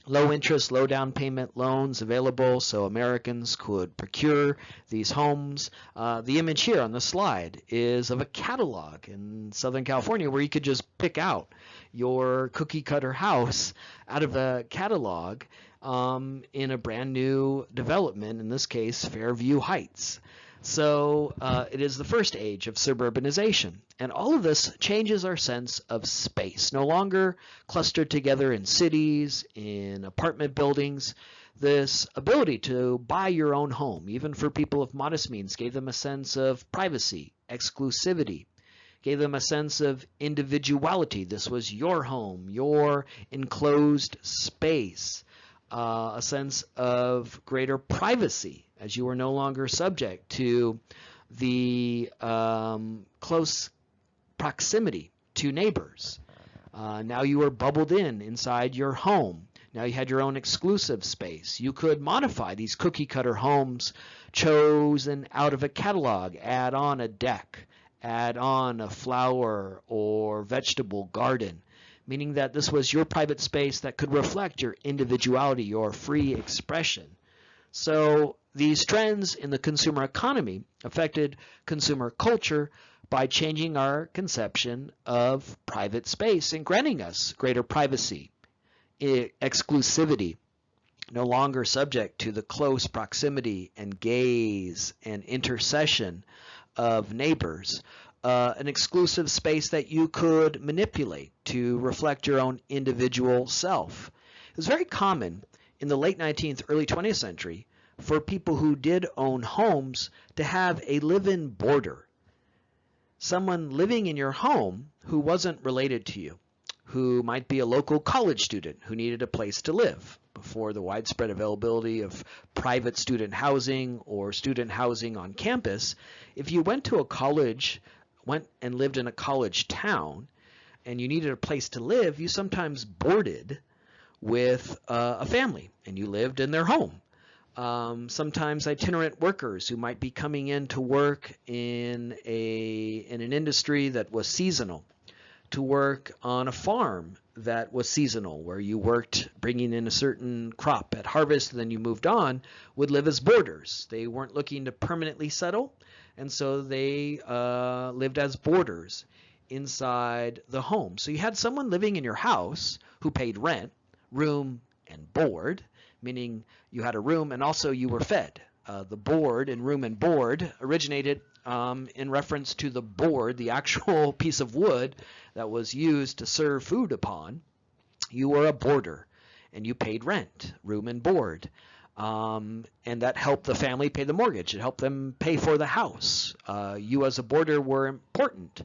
Low interest, low down payment loans available so Americans could procure these homes. The image here on the slide is of a catalog in Southern California where you could just pick out your cookie cutter house out of a catalog in a brand new development, in this case Fairview Heights. So it is the first age of suburbanization. And all of this changes our sense of space. No longer clustered together in cities, in apartment buildings. This ability to buy your own home, even for people of modest means, gave them a sense of privacy, exclusivity, gave them a sense of individuality. This was your home, your enclosed space, a sense of greater privacy, as you were no longer subject to the close proximity to neighbors. Now you were bubbled inside your home. Now you had your own exclusive space. You could modify these cookie cutter homes chosen out of a catalog, add on a deck, add on a flower or vegetable garden, meaning that this was your private space that could reflect your individuality, your free expression. So these trends in the consumer economy affected consumer culture by changing our conception of private space and granting us greater privacy, exclusivity, no longer subject to the close proximity and gaze and intercession of neighbors, an exclusive space that you could manipulate to reflect your own individual self. It was very common in the late 19th, early 20th century for people who did own homes to have a live-in boarder, someone living in your home who wasn't related to you, who might be a local college student who needed a place to live. Before the widespread availability of private student housing or student housing on campus, if you went to a college, went and lived in a college town, and you needed a place to live, you sometimes boarded with a family, and you lived in their home. Sometimes itinerant workers who might be coming in to work in an industry that was seasonal to work on a farm that was seasonal, where you worked bringing in a certain crop at harvest, and then you moved on, would live as boarders. They weren't looking to permanently settle, and so they lived as boarders inside the home. So you had someone living in your house who paid rent, room, and board, meaning you had a room and also you were fed. The board and room and board originated in reference to the board, the actual piece of wood that was used to serve food upon. You were a boarder and you paid rent, room and board. And that helped the family pay the mortgage. It helped them pay for the house. You as a boarder were important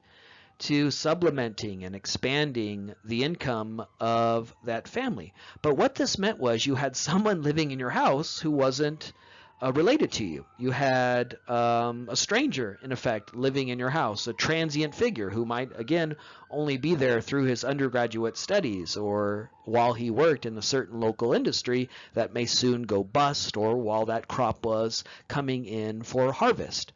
to supplementing and expanding the income of that family. But what this meant was you had someone living in your house who wasn't related to you. You had a stranger, in effect, living in your house, a transient figure who might, again, only be there through his undergraduate studies or while he worked in a certain local industry that may soon go bust, or while that crop was coming in for harvest.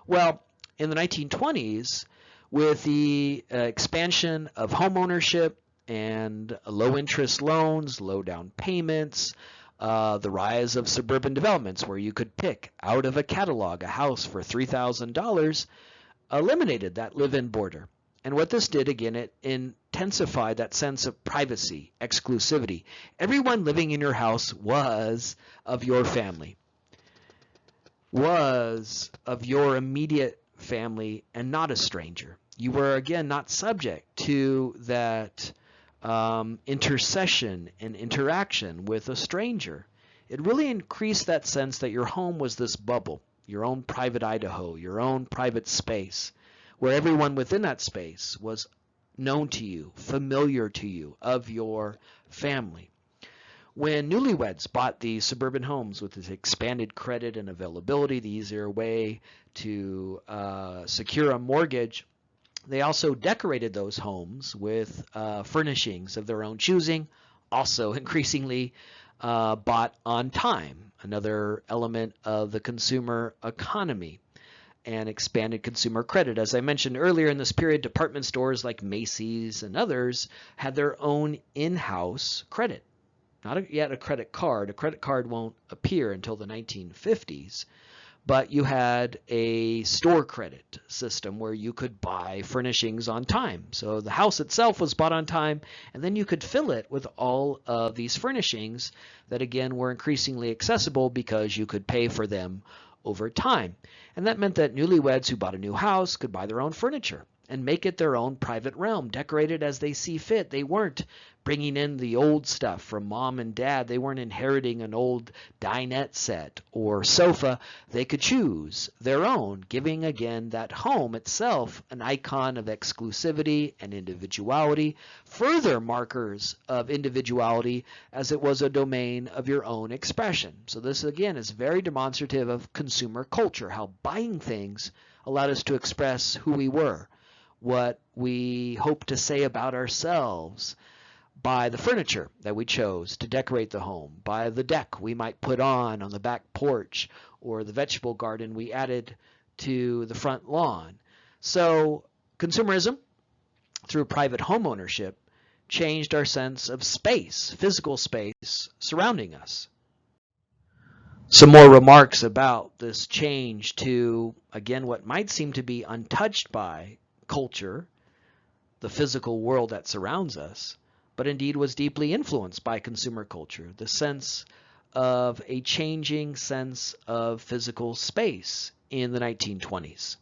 Well, in the 1920s, with the expansion of home ownership and low interest loans, low down payments, the rise of suburban developments where you could pick out of a catalog a house for $3,000 eliminated that live-in boarder. And what this did, again, it intensified that sense of privacy, exclusivity. Everyone living in your house was of your family, was of your immediate family and not a stranger. You were, again, not subject to that intercession and interaction with a stranger. It really increased that sense that your home was this bubble, your own private Idaho, your own private space, where everyone within that space was known to you, familiar to you, of your family. When newlyweds bought these suburban homes with this expanded credit and availability, the easier way to secure a mortgage, they also decorated those homes with furnishings of their own choosing, also increasingly bought on time, another element of the consumer economy, and expanded consumer credit. As I mentioned earlier, in this period, department stores like Macy's and others had their own in-house credit. Not yet a credit card. A credit card won't appear until the 1950s. But you had a store credit system where you could buy furnishings on time. So the house itself was bought on time, and then you could fill it with all of these furnishings that, again, were increasingly accessible because you could pay for them over time. And that meant that newlyweds who bought a new house could buy their own furniture and make it their own private realm, decorate it as they see fit. They weren't bringing in the old stuff from mom and dad. They weren't inheriting an old dinette set or sofa. They could choose their own, giving, again, that home itself an icon of exclusivity and individuality, further markers of individuality as it was a domain of your own expression. So this, again, is very demonstrative of consumer culture, how buying things allowed us to express who we were, what we hope to say about ourselves, by the furniture that we chose to decorate the home, by the deck we might put on the back porch, or the vegetable garden we added to the front lawn. So consumerism, through private home ownership, changed our sense of space, physical space surrounding us. Some more remarks about this change to, again, what might seem to be untouched by culture, the physical world that surrounds us, but indeed was deeply influenced by consumer culture, the sense of a changing sense of physical space in the 1920s.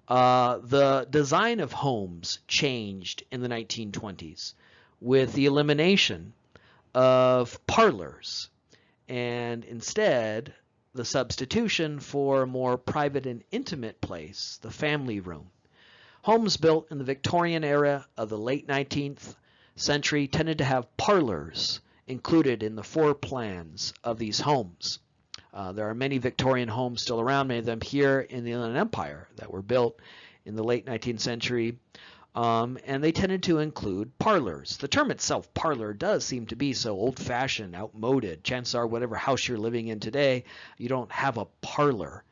The design of homes changed in the 1920s with the elimination of parlors, and instead the substitution for a more private and intimate place, the family room. Homes built in the Victorian era of the late 19th century tended to have parlors included in the floor plans of these homes. There are many Victorian homes still around, many of them here in the Inland Empire, that were built in the late 19th century, and they tended to include parlors. The term itself, parlor, does seem to be so old-fashioned, outmoded. Chances are, whatever house you're living in today, you don't have a parlor.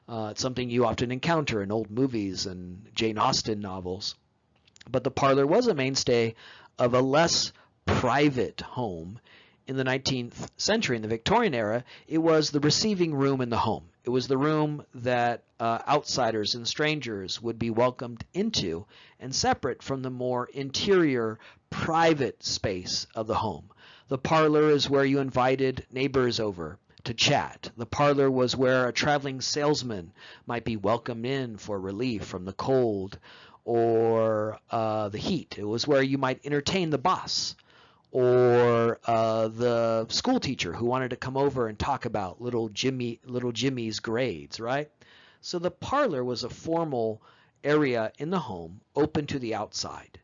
It's something you often encounter in old movies and Jane Austen novels. But the parlor was a mainstay of a less private home. In the 19th century, in the Victorian era, it was the receiving room in the home. It was the room that outsiders and strangers would be welcomed into, and separate from the more interior, private space of the home. The parlor is where you invited neighbors over to chat. The parlor was where a traveling salesman might be welcomed in for relief from the cold or the heat. It was where you might entertain the boss or the school teacher who wanted to come over and talk about little Jimmy's grades, right? So the parlor was a formal area in the home open to the outside.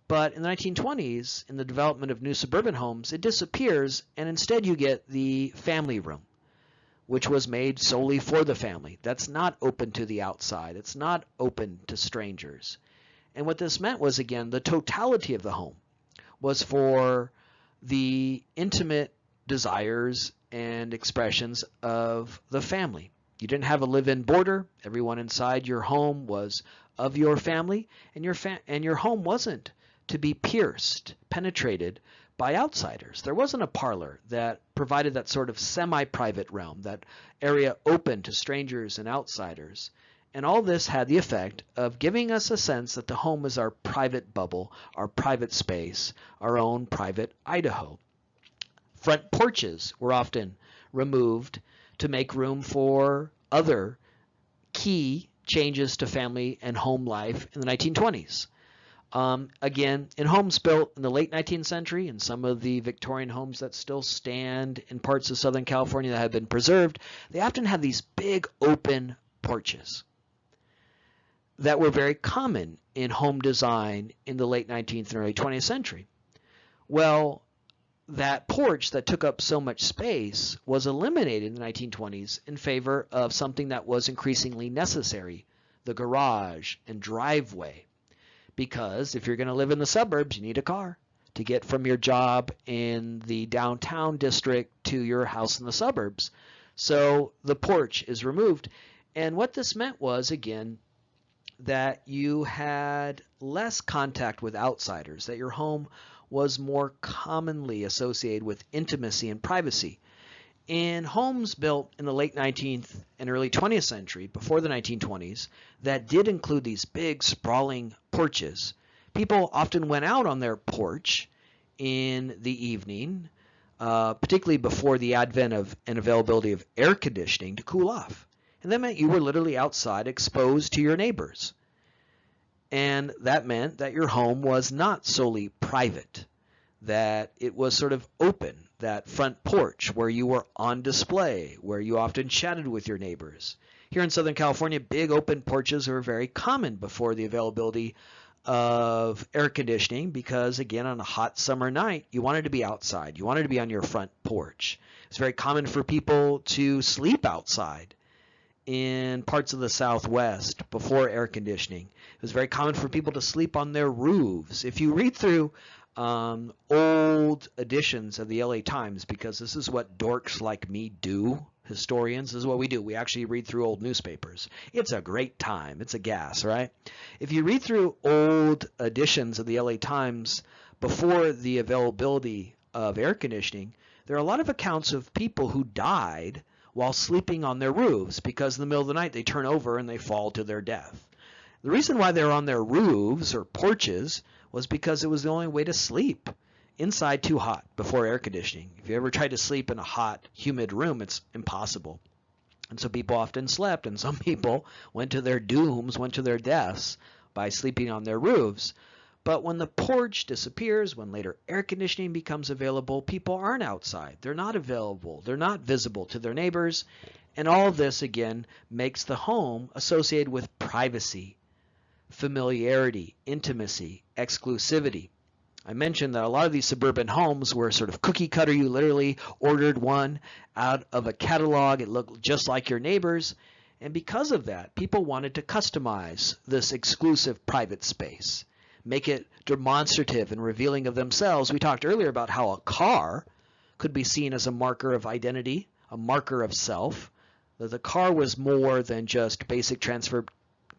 But in the 1920s, in the development of new suburban homes, it disappears, and instead you get the family room, which was made solely for the family. That's not open to the outside. It's not open to strangers. And what this meant was, again, the totality of the home was for the intimate desires and expressions of the family. You didn't have a live-in boarder. Everyone inside your home was of your family, and your home wasn't to be penetrated by outsiders. There wasn't a parlor that provided that sort of semi-private realm, that area open to strangers and outsiders. And all this had the effect of giving us a sense that the home is our private bubble, our private space, our own private Idaho. Front porches were often removed to make room for other key changes to family and home life in the 1920s. Again, in homes built in the late 19th century, and some of the Victorian homes that still stand in parts of Southern California that have been preserved, they often have these big open porches that were very common in home design in the late 19th and early 20th century. Well, that porch that took up so much space was eliminated in the 1920s in favor of something that was increasingly necessary, the garage and driveway. Because if you're going to live in the suburbs, you need a car to get from your job in the downtown district to your house in the suburbs. So the porch is removed. And what this meant was, again, that you had less contact with outsiders, that your home was more commonly associated with intimacy and privacy. In homes built in the late 19th and early 20th century, before the 1920s, that did include these big sprawling porches, people often went out on their porch in the evening, particularly before the advent of and availability of air conditioning, to cool off. And that meant you were literally outside exposed to your neighbors. And that meant that your home was not solely private, that it was sort of open, that front porch where you were on display, where you often chatted with your neighbors. Here in Southern California, big open porches were very common before the availability of air conditioning because, again, on a hot summer night, you wanted to be outside. You wanted to be on your front porch. It's very common for people to sleep outside in parts of the Southwest before air conditioning. It was very common for people to sleep on their roofs. If you read through old editions of the LA Times, because this is what dorks like me do, historians, this is what we do. We actually read through old newspapers. It's a great time. It's a gas, right? If you read through old editions of the LA Times before the availability of air conditioning, there are a lot of accounts of people who died while sleeping on their roofs because in the middle of the night they turn over and they fall to their death. The reason why they're on their roofs or porches was because it was the only way to sleep. Inside too hot before air conditioning. If you ever tried to sleep in a hot, humid room, it's impossible. And so people often slept, and some people went to their dooms, went to their deaths by sleeping on their roofs. But when the porch disappears, when later air conditioning becomes available, people aren't outside. They're not available. They're not visible to their neighbors. And all of this, again, makes the home associated with privacy, familiarity, intimacy, exclusivity. I mentioned that a lot of these suburban homes were sort of cookie cutter. You literally ordered one out of a catalog. It looked just like your neighbor's. And because of that, people wanted to customize this exclusive private space, make it demonstrative and revealing of themselves. We talked earlier about how a car could be seen as a marker of identity, a marker of self. That the car was more than just basic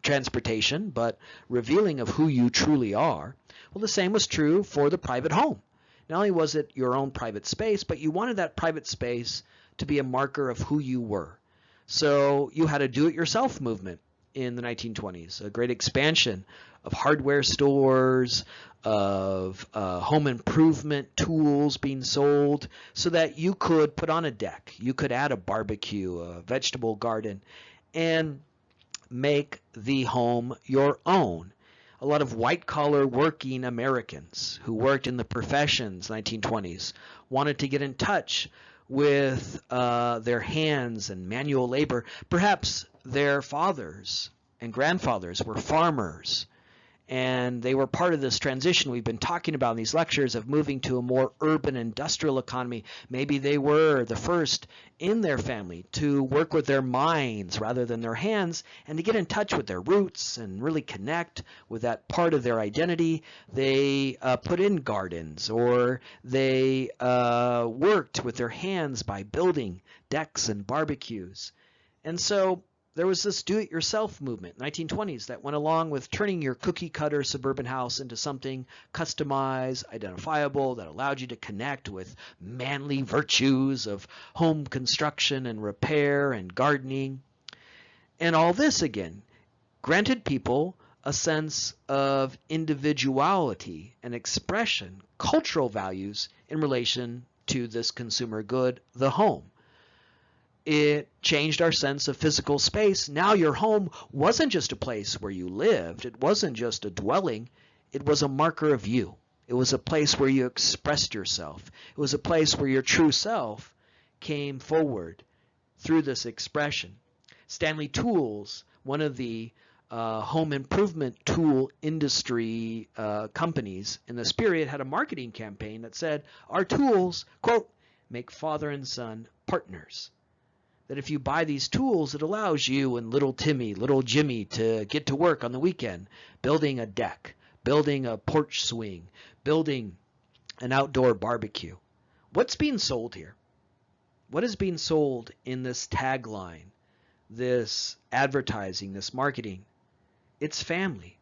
transportation, but revealing of who you truly are. Well, the same was true for the private home. Not only was it your own private space, but you wanted that private space to be a marker of who you were. So you had a do-it-yourself movement in the 1920s, a great expansion of hardware stores, of home improvement tools being sold so that you could put on a deck, you could add a barbecue, a vegetable garden, and make the home your own. A lot of white-collar working Americans who worked in the professions, 1920s, wanted to get in touch with their hands and manual labor. Perhaps their fathers and grandfathers were farmers, and they were part of this transition we've been talking about in these lectures of moving to a more urban industrial economy. Maybe they were the first in their family to work with their minds rather than their hands and to get in touch with their roots and really connect with that part of their identity. They put in gardens, or they worked with their hands by building decks and barbecues. And so there was this do-it-yourself movement in the 1920s that went along with turning your cookie-cutter suburban house into something customized, identifiable, that allowed you to connect with manly virtues of home construction and repair and gardening. And all this, again, granted people a sense of individuality and expression, cultural values in relation to this consumer good, the home. It changed our sense of physical space. Now your home wasn't just a place where you lived. It wasn't just a dwelling. It was a marker of you. It was a place where you expressed yourself. It was a place where your true self came forward through this expression. Stanley Tools, one of the home improvement tool industry companies in this period, had a marketing campaign that said, our tools, quote, make father and son partners. That if you buy these tools, it allows you and little Timmy, little Jimmy to get to work on the weekend, building a deck, building a porch swing, building an outdoor barbecue. What's being sold here? What is being sold in this tagline, this advertising, this marketing? It's family.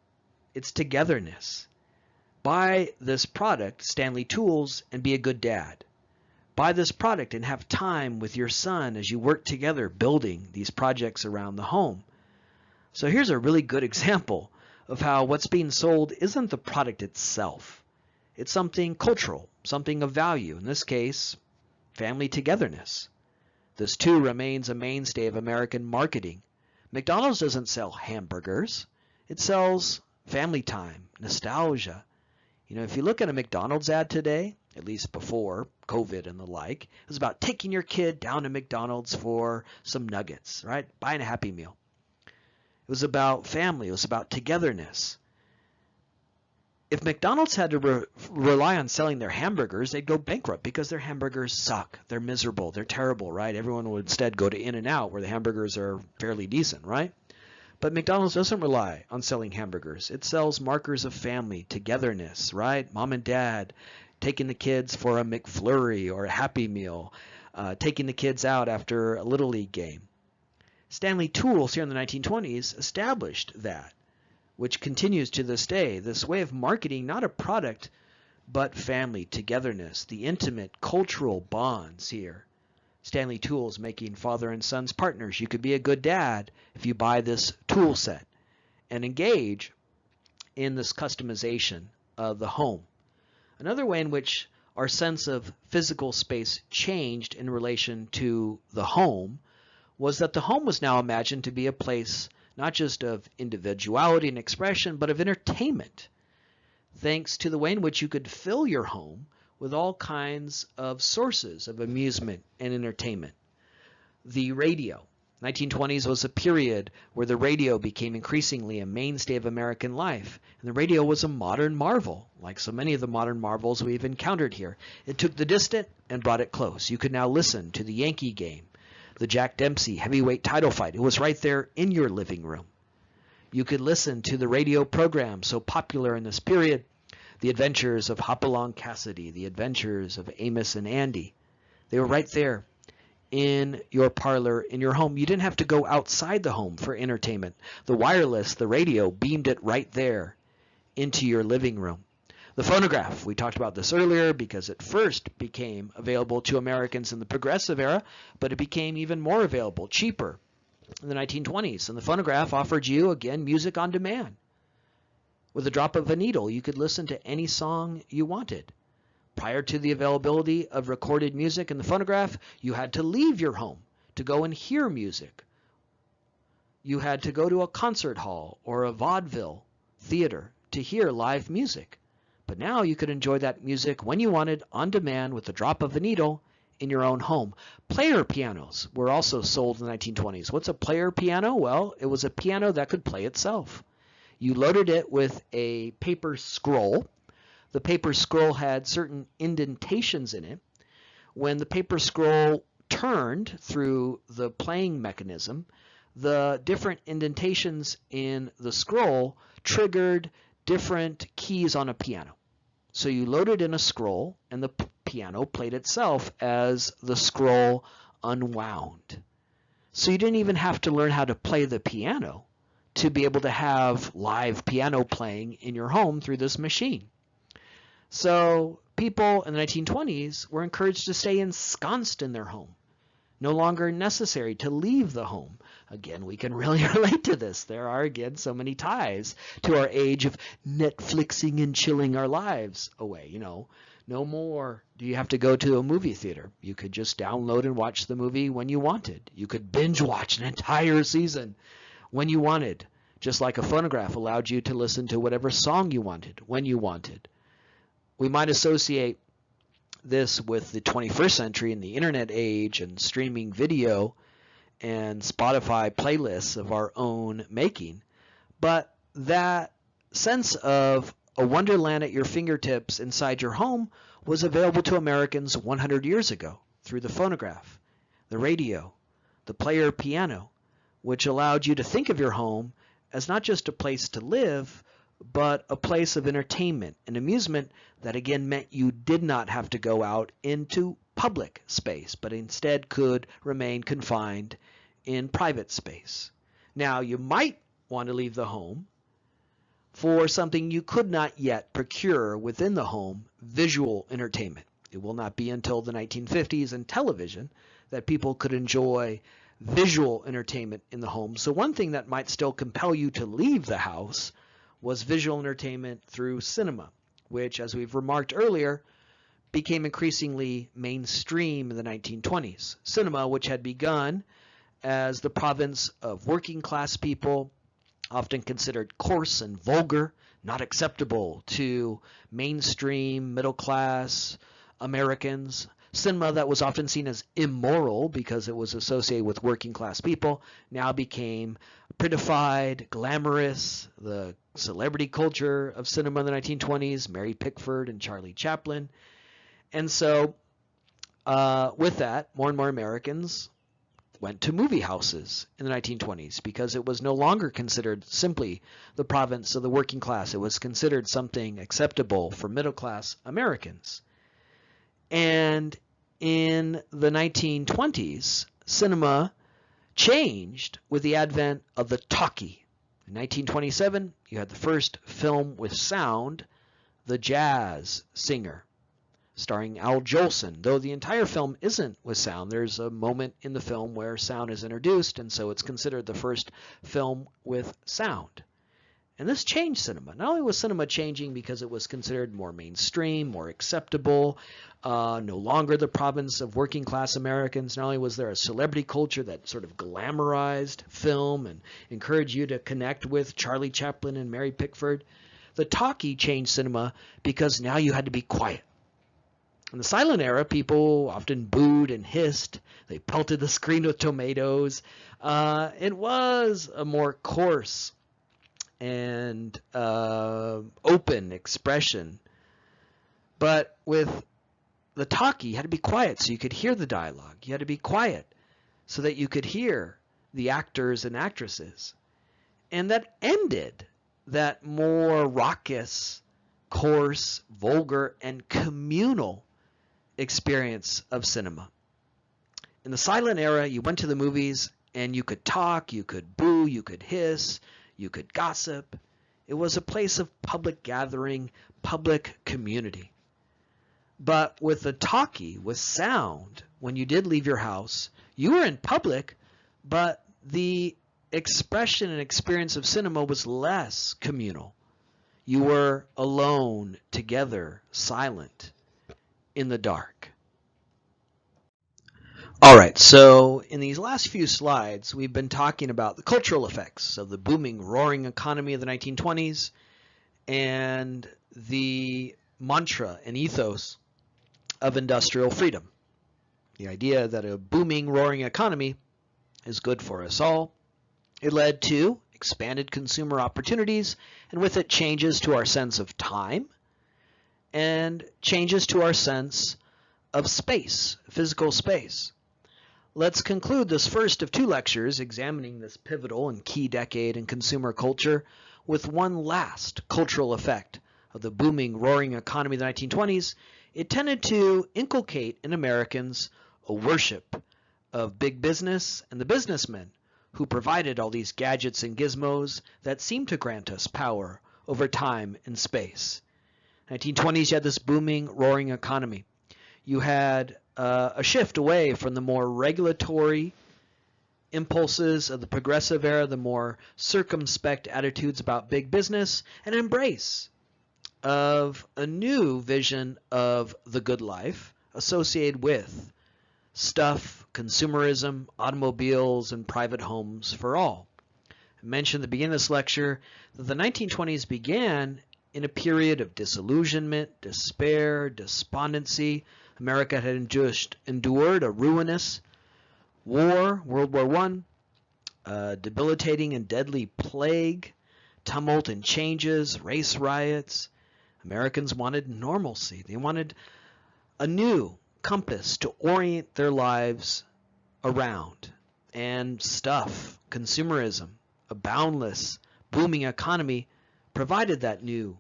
It's togetherness. Buy this product, Stanley Tools, and be a good dad. Buy this product and have time with your son as you work together building these projects around the home. So here's a really good example of how what's being sold isn't the product itself. It's something cultural, something of value. In this case, family togetherness. This too remains a mainstay of American marketing. McDonald's doesn't sell hamburgers. It sells family time, nostalgia. You know, if you look at a McDonald's ad today, at least before COVID and the like, it was about taking your kid down to McDonald's for some nuggets, right? Buying a Happy Meal. It was about family. It was about togetherness. If McDonald's had to rely on selling their hamburgers, they'd go bankrupt because their hamburgers suck. They're miserable. They're terrible, right? Everyone would instead go to In-N-Out where the hamburgers are fairly decent, right? But McDonald's doesn't rely on selling hamburgers. It sells markers of family, togetherness, right? Mom and dad taking the kids for a McFlurry or a Happy Meal, taking the kids out after a Little League game. Stanley Tools here in the 1920s established that, which continues to this day, this way of marketing not a product, but family, togetherness, the intimate cultural bonds here. Stanley Tools making father and sons partners. You could be a good dad if you buy this tool set and engage in this customization of the home. Another way in which our sense of physical space changed in relation to the home was that the home was now imagined to be a place not just of individuality and expression, but of entertainment, thanks to the way in which you could fill your home with all kinds of sources of amusement and entertainment. The radio. 1920s was a period where the radio became increasingly a mainstay of American life. And the radio was a modern marvel, like so many of the modern marvels we've encountered here. It took the distant and brought it close. You could now listen to the Yankee game, the Jack Dempsey heavyweight title fight. It was right there in your living room. You could listen to the radio program so popular in this period, The Adventures of Hopalong Cassidy, The Adventures of Amos and Andy. They were right there in your parlor, in your home. You didn't have to go outside the home for entertainment. The wireless, the radio, beamed it right there into your living room. The phonograph, we talked about this earlier because it first became available to Americans in the Progressive era, but it became even more available, cheaper in the 1920s. And the phonograph offered you, again, music on demand. With a drop of a needle, you could listen to any song you wanted. Prior to the availability of recorded music in the phonograph, you had to leave your home to go and hear music. You had to go to a concert hall or a vaudeville theater to hear live music. But now you could enjoy that music when you wanted, on demand, with the drop of a needle in your own home. Player pianos were also sold in the 1920s. What's a player piano? Well, it was a piano that could play itself. You loaded it with a paper scroll. The paper scroll had certain indentations in it. When the paper scroll turned through the playing mechanism, the different indentations in the scroll triggered different keys on a piano. So you loaded in a scroll, and the piano played itself as the scroll unwound. So you didn't even have to learn how to play the piano to be able to have live piano playing in your home through this machine. So people in the 1920s were encouraged to stay ensconced in their home. No longer necessary to leave the home. Again, we can really relate to this. There are, again, so many ties to our age of Netflixing and chilling our lives away. No more do you have to go to a movie theater. You could just download and watch the movie when you wanted. You could binge watch an entire season when you wanted, just like a phonograph allowed you to listen to whatever song you wanted, when you wanted. We might associate this with the 21st century and the internet age and streaming video and Spotify playlists of our own making. But that sense of a wonderland at your fingertips inside your home was available to Americans 100 years ago through the phonograph, the radio, the player piano, which allowed you to think of your home as not just a place to live, but a place of entertainment and amusement that again meant you did not have to go out into public space, but instead could remain confined in private space. Now, you might want to leave the home for something you could not yet procure within the home, visual entertainment. It will not be until the 1950s and television that people could enjoy visual entertainment in the home. So one thing that might still compel you to leave the house was visual entertainment through cinema, which, as we've remarked earlier, became increasingly mainstream in the 1920s. Cinema, which had begun as the province of working class people, often considered coarse and vulgar, not acceptable to mainstream middle class Americans. Cinema that was often seen as immoral because it was associated with working class people now became prettified, glamorous. The celebrity culture of cinema in the 1920s, Mary Pickford and Charlie Chaplin. And so with that, more and more Americans went to movie houses in the 1920s because it was no longer considered simply the province of the working class. It was considered something acceptable for middle class Americans. And in the 1920s, cinema changed with the advent of the talkie. In 1927, you had the first film with sound, The Jazz Singer, starring Al Jolson. Though the entire film isn't with sound, there's a moment in the film where sound is introduced, and so it's considered the first film with sound. And this changed cinema. Not only was cinema changing because it was considered more mainstream, more acceptable, no longer the province of working class Americans. Not only was there a celebrity culture that sort of glamorized film and encouraged you to connect with Charlie Chaplin and Mary Pickford, the talkie changed cinema because now you had to be quiet. In the silent era, people often booed and hissed. They pelted the screen with tomatoes. It was a more coarse and open expression. But with the talkie, you had to be quiet so you could hear the dialogue. You had to be quiet so that you could hear the actors and actresses. And that ended that more raucous, coarse, vulgar, and communal experience of cinema. In the silent era, you went to the movies and you could talk, you could boo, you could hiss, you could gossip. It was a place of public gathering, public community. But with the talkie, with sound, when you did leave your house, you were in public, but the expression and experience of cinema was less communal. You were alone, together, silent, in the dark. All right, so in these last few slides, we've been talking about the cultural effects of the booming, roaring economy of the 1920s and the mantra and ethos of industrial freedom. The idea that a booming, roaring economy is good for us all. It led to expanded consumer opportunities, and with it changes to our sense of time and changes to our sense of space, physical space. Let's conclude this first of two lectures examining this pivotal and key decade in consumer culture with one last cultural effect of the booming, roaring economy of the 1920s. It tended to inculcate in Americans a worship of big business and the businessmen who provided all these gadgets and gizmos that seemed to grant us power over time and space. 1920s, you had this booming, roaring economy. You had a shift away from the more regulatory impulses of the progressive era, the more circumspect attitudes about big business, and an embrace of a new vision of the good life associated with stuff, consumerism, automobiles, and private homes for all. I mentioned at the beginning of this lecture that the 1920s began in a period of disillusionment, despair, despondency. America had just endured a ruinous war, World War I, a debilitating and deadly plague, tumult and changes, race riots. Americans wanted normalcy. They wanted a new compass to orient their lives around. And stuff, consumerism, a boundless, booming economy provided that new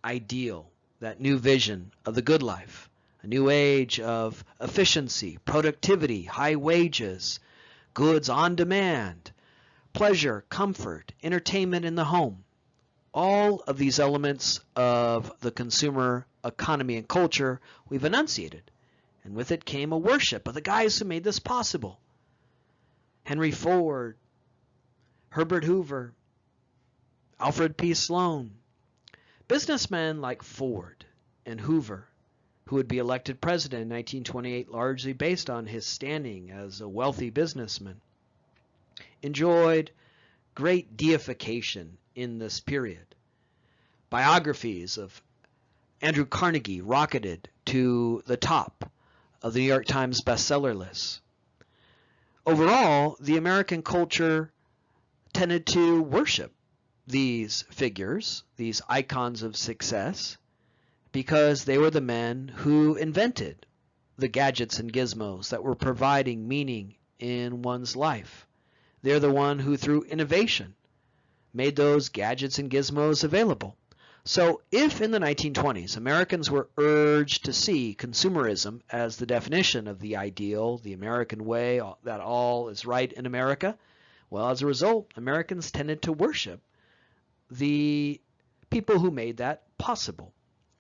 ideal, that new vision of the good life. A new age of efficiency, productivity, high wages, goods on demand, pleasure, comfort, entertainment in the home. All of these elements of the consumer economy and culture we've enunciated. And with it came a worship of the guys who made this possible. Henry Ford, Herbert Hoover, Alfred P. Sloan. Businessmen like Ford and Hoover, who would be elected president in 1928 largely based on his standing as a wealthy businessman, enjoyed great deification in this period. Biographies of Andrew Carnegie rocketed to the top of the New York Times bestseller list. Overall, the American culture tended to worship these figures, these icons of success, because they were the men who invented the gadgets and gizmos that were providing meaning in one's life. They're the one who, through innovation, made those gadgets and gizmos available. So if in the 1920s Americans were urged to see consumerism as the definition of the ideal, the American way, that all is right in America, well, as a result, Americans tended to worship the people who made that possible.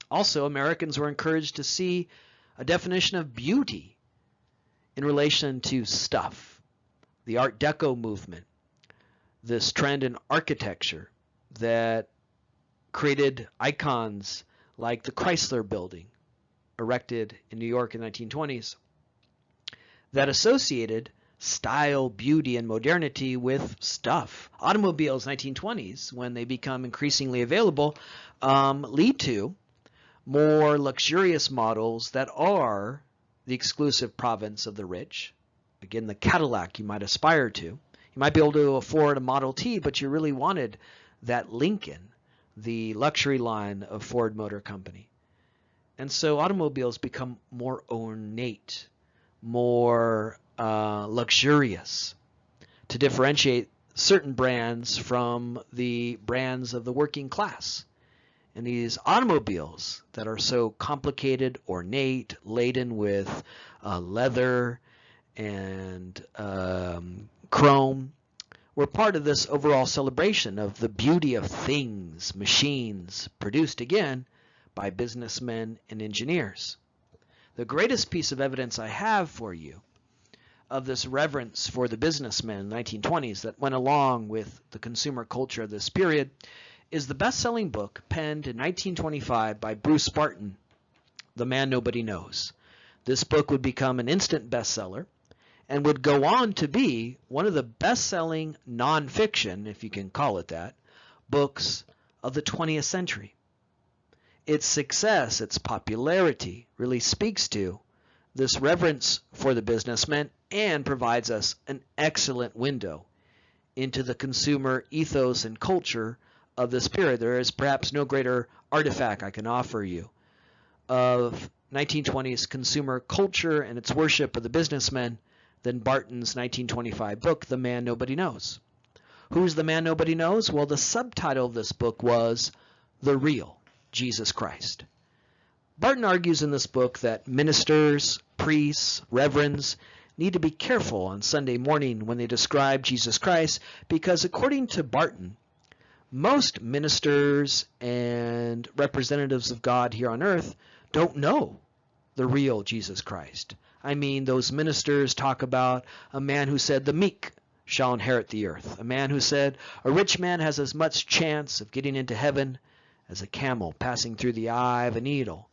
Also, Americans were encouraged to see a definition of beauty in relation to stuff. The Art Deco movement, this trend in architecture that created icons like the Chrysler Building, erected in New York in the 1920s, that associated style, beauty, and modernity with stuff. Automobiles, 1920s, when they become increasingly available, lead to more luxurious models that are the exclusive province of the rich. Again, the Cadillac you might aspire to. You might be able to afford a Model T, but you really wanted that Lincoln, the luxury line of Ford Motor Company. And so automobiles become more ornate, more luxurious, to differentiate certain brands from the brands of the working class. And these automobiles that are so complicated, ornate, laden with leather and chrome were part of this overall celebration of the beauty of things, machines, produced again by businessmen and engineers. The greatest piece of evidence I have for you of this reverence for the businessmen in the 1920s that went along with the consumer culture of this period is the best-selling book penned in 1925 by Bruce Spartan, The Man Nobody Knows. This book would become an instant bestseller and would go on to be one of the best-selling nonfiction, if you can call it that, books of the 20th century. Its success, its popularity, really speaks to this reverence for the businessman and provides us an excellent window into the consumer ethos and culture of this period. There is perhaps no greater artifact I can offer you of 1920s consumer culture and its worship of the businessman than Barton's 1925 book, The Man Nobody Knows. Who's the man nobody knows? Well, the subtitle of this book was The Real Jesus Christ. Barton argues in this book that ministers, priests, reverends need to be careful on Sunday morning when they describe Jesus Christ because according to Barton, most ministers and representatives of God here on earth don't know the real Jesus Christ. I mean, those ministers talk about a man who said the meek shall inherit the earth, a man who said a rich man has as much chance of getting into heaven as a camel passing through the eye of a needle,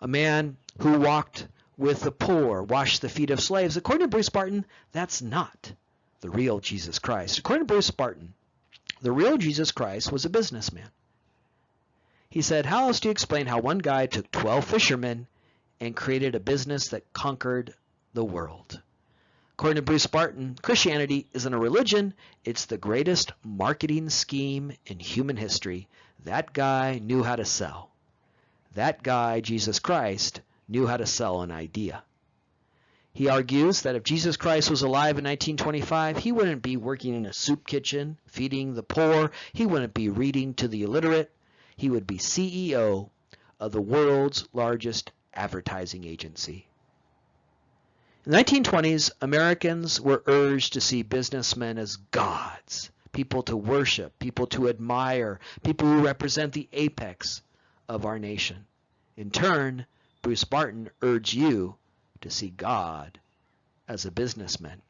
a man who walked with the poor, washed the feet of slaves. According to Bruce Spartan, that's not the real Jesus Christ. According to Bruce Spartan, the real Jesus Christ was a businessman. He said, how else do you explain how one guy took 12 fishermen and created a business that conquered the world? According to Bruce Spartan, Christianity isn't a religion, it's the greatest marketing scheme in human history. That guy knew how to sell. That guy, Jesus Christ, knew how to sell an idea. He argues that if Jesus Christ was alive in 1925, he wouldn't be working in a soup kitchen, feeding the poor. He wouldn't be reading to the illiterate. He would be CEO of the world's largest advertising agency. In the 1920s, Americans were urged to see businessmen as gods, people to worship, people to admire, people who represent the apex of our nation. In turn, Bruce Spartan urged you to see God as a businessman.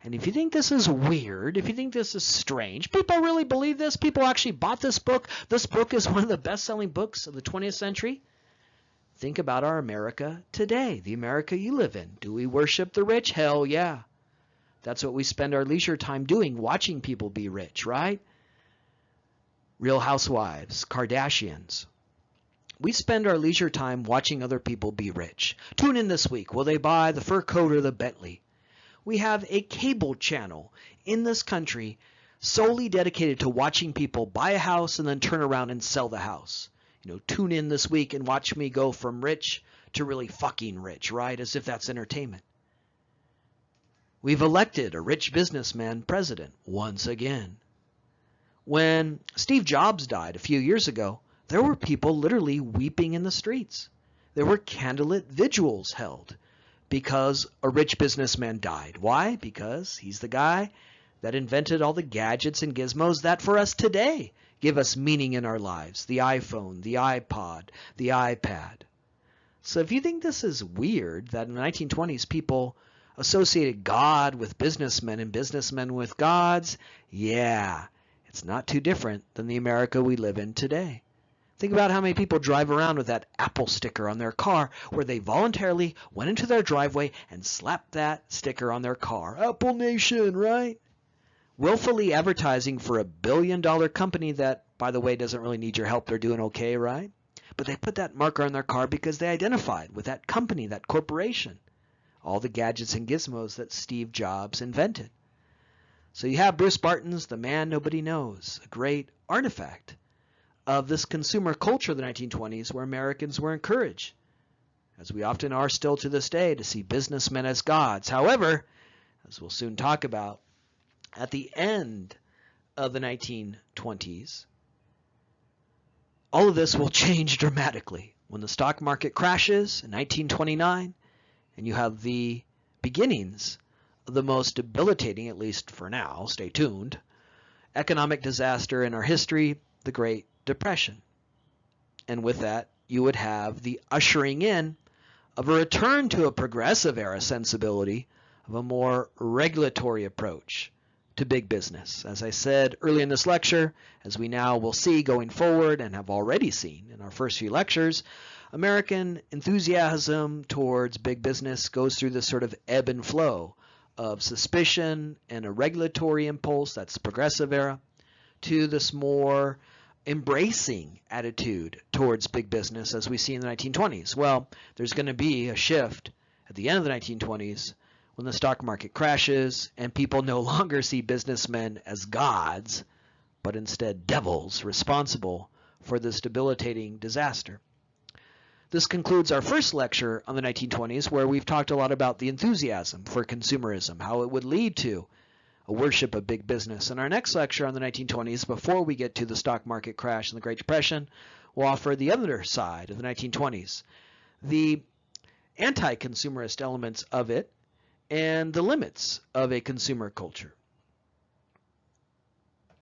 And if you think this is weird, if you think this is strange, people really believe this? People actually bought this book? This book is one of the best-selling books of the 20th century? Think about our America today, the America you live in. Do we worship the rich? Hell yeah. That's what we spend our leisure time doing, watching people be rich, right? Real Housewives, Kardashians. We spend our leisure time watching other people be rich. Tune in this week. Will they buy the fur coat or the Bentley? We have a cable channel in this country solely dedicated to watching people buy a house and then turn around and sell the house. You know, tune in this week and watch me go from rich to really fucking rich, right? As if that's entertainment. We've elected a rich businessman president once again. When Steve Jobs died a few years ago, there were people literally weeping in the streets. There were candlelit vigils held because a rich businessman died. Why? Because he's the guy that invented all the gadgets and gizmos that for us today give us meaning in our lives. The iPhone, the iPod, the iPad. So if you think this is weird that in the 1920s people associated God with businessmen and businessmen with gods, yeah, it's not too different than the America we live in today. Think about how many people drive around with that Apple sticker on their car where they voluntarily went into their driveway and slapped that sticker on their car. Apple Nation, right? Willfully advertising for $1 billion company that, by the way, doesn't really need your help. They're doing okay, right? But they put that marker on their car because they identified with that company, that corporation. All the gadgets and gizmos that Steve Jobs invented. So you have Bruce Spartan's The Man Nobody Knows, a great artifact of this consumer culture of the 1920s where Americans were encouraged, as we often are still to this day, to see businessmen as gods. However, as we'll soon talk about, at the end of the 1920s, all of this will change dramatically when the stock market crashes in 1929 and you have the beginnings of the most debilitating, at least for now, stay tuned, economic disaster in our history, the Great Depression. And with that, you would have the ushering in of a return to a progressive era sensibility of a more regulatory approach to big business. As I said early in this lecture, as we now will see going forward and have already seen in our first few lectures, American enthusiasm towards big business goes through this sort of ebb and flow of suspicion and a regulatory impulse, that's the progressive era, to this more embracing attitude towards big business as we see in the 1920s. Well, there's going to be a shift at the end of the 1920s when the stock market crashes and people no longer see businessmen as gods, but instead devils responsible for this debilitating disaster. This concludes our first lecture on the 1920s, where we've talked a lot about the enthusiasm for consumerism, how it would lead to a worship of big business. In our next lecture on the 1920s, before we get to the stock market crash and the Great Depression, we'll offer the other side of the 1920s, the anti-consumerist elements of it and the limits of a consumer culture.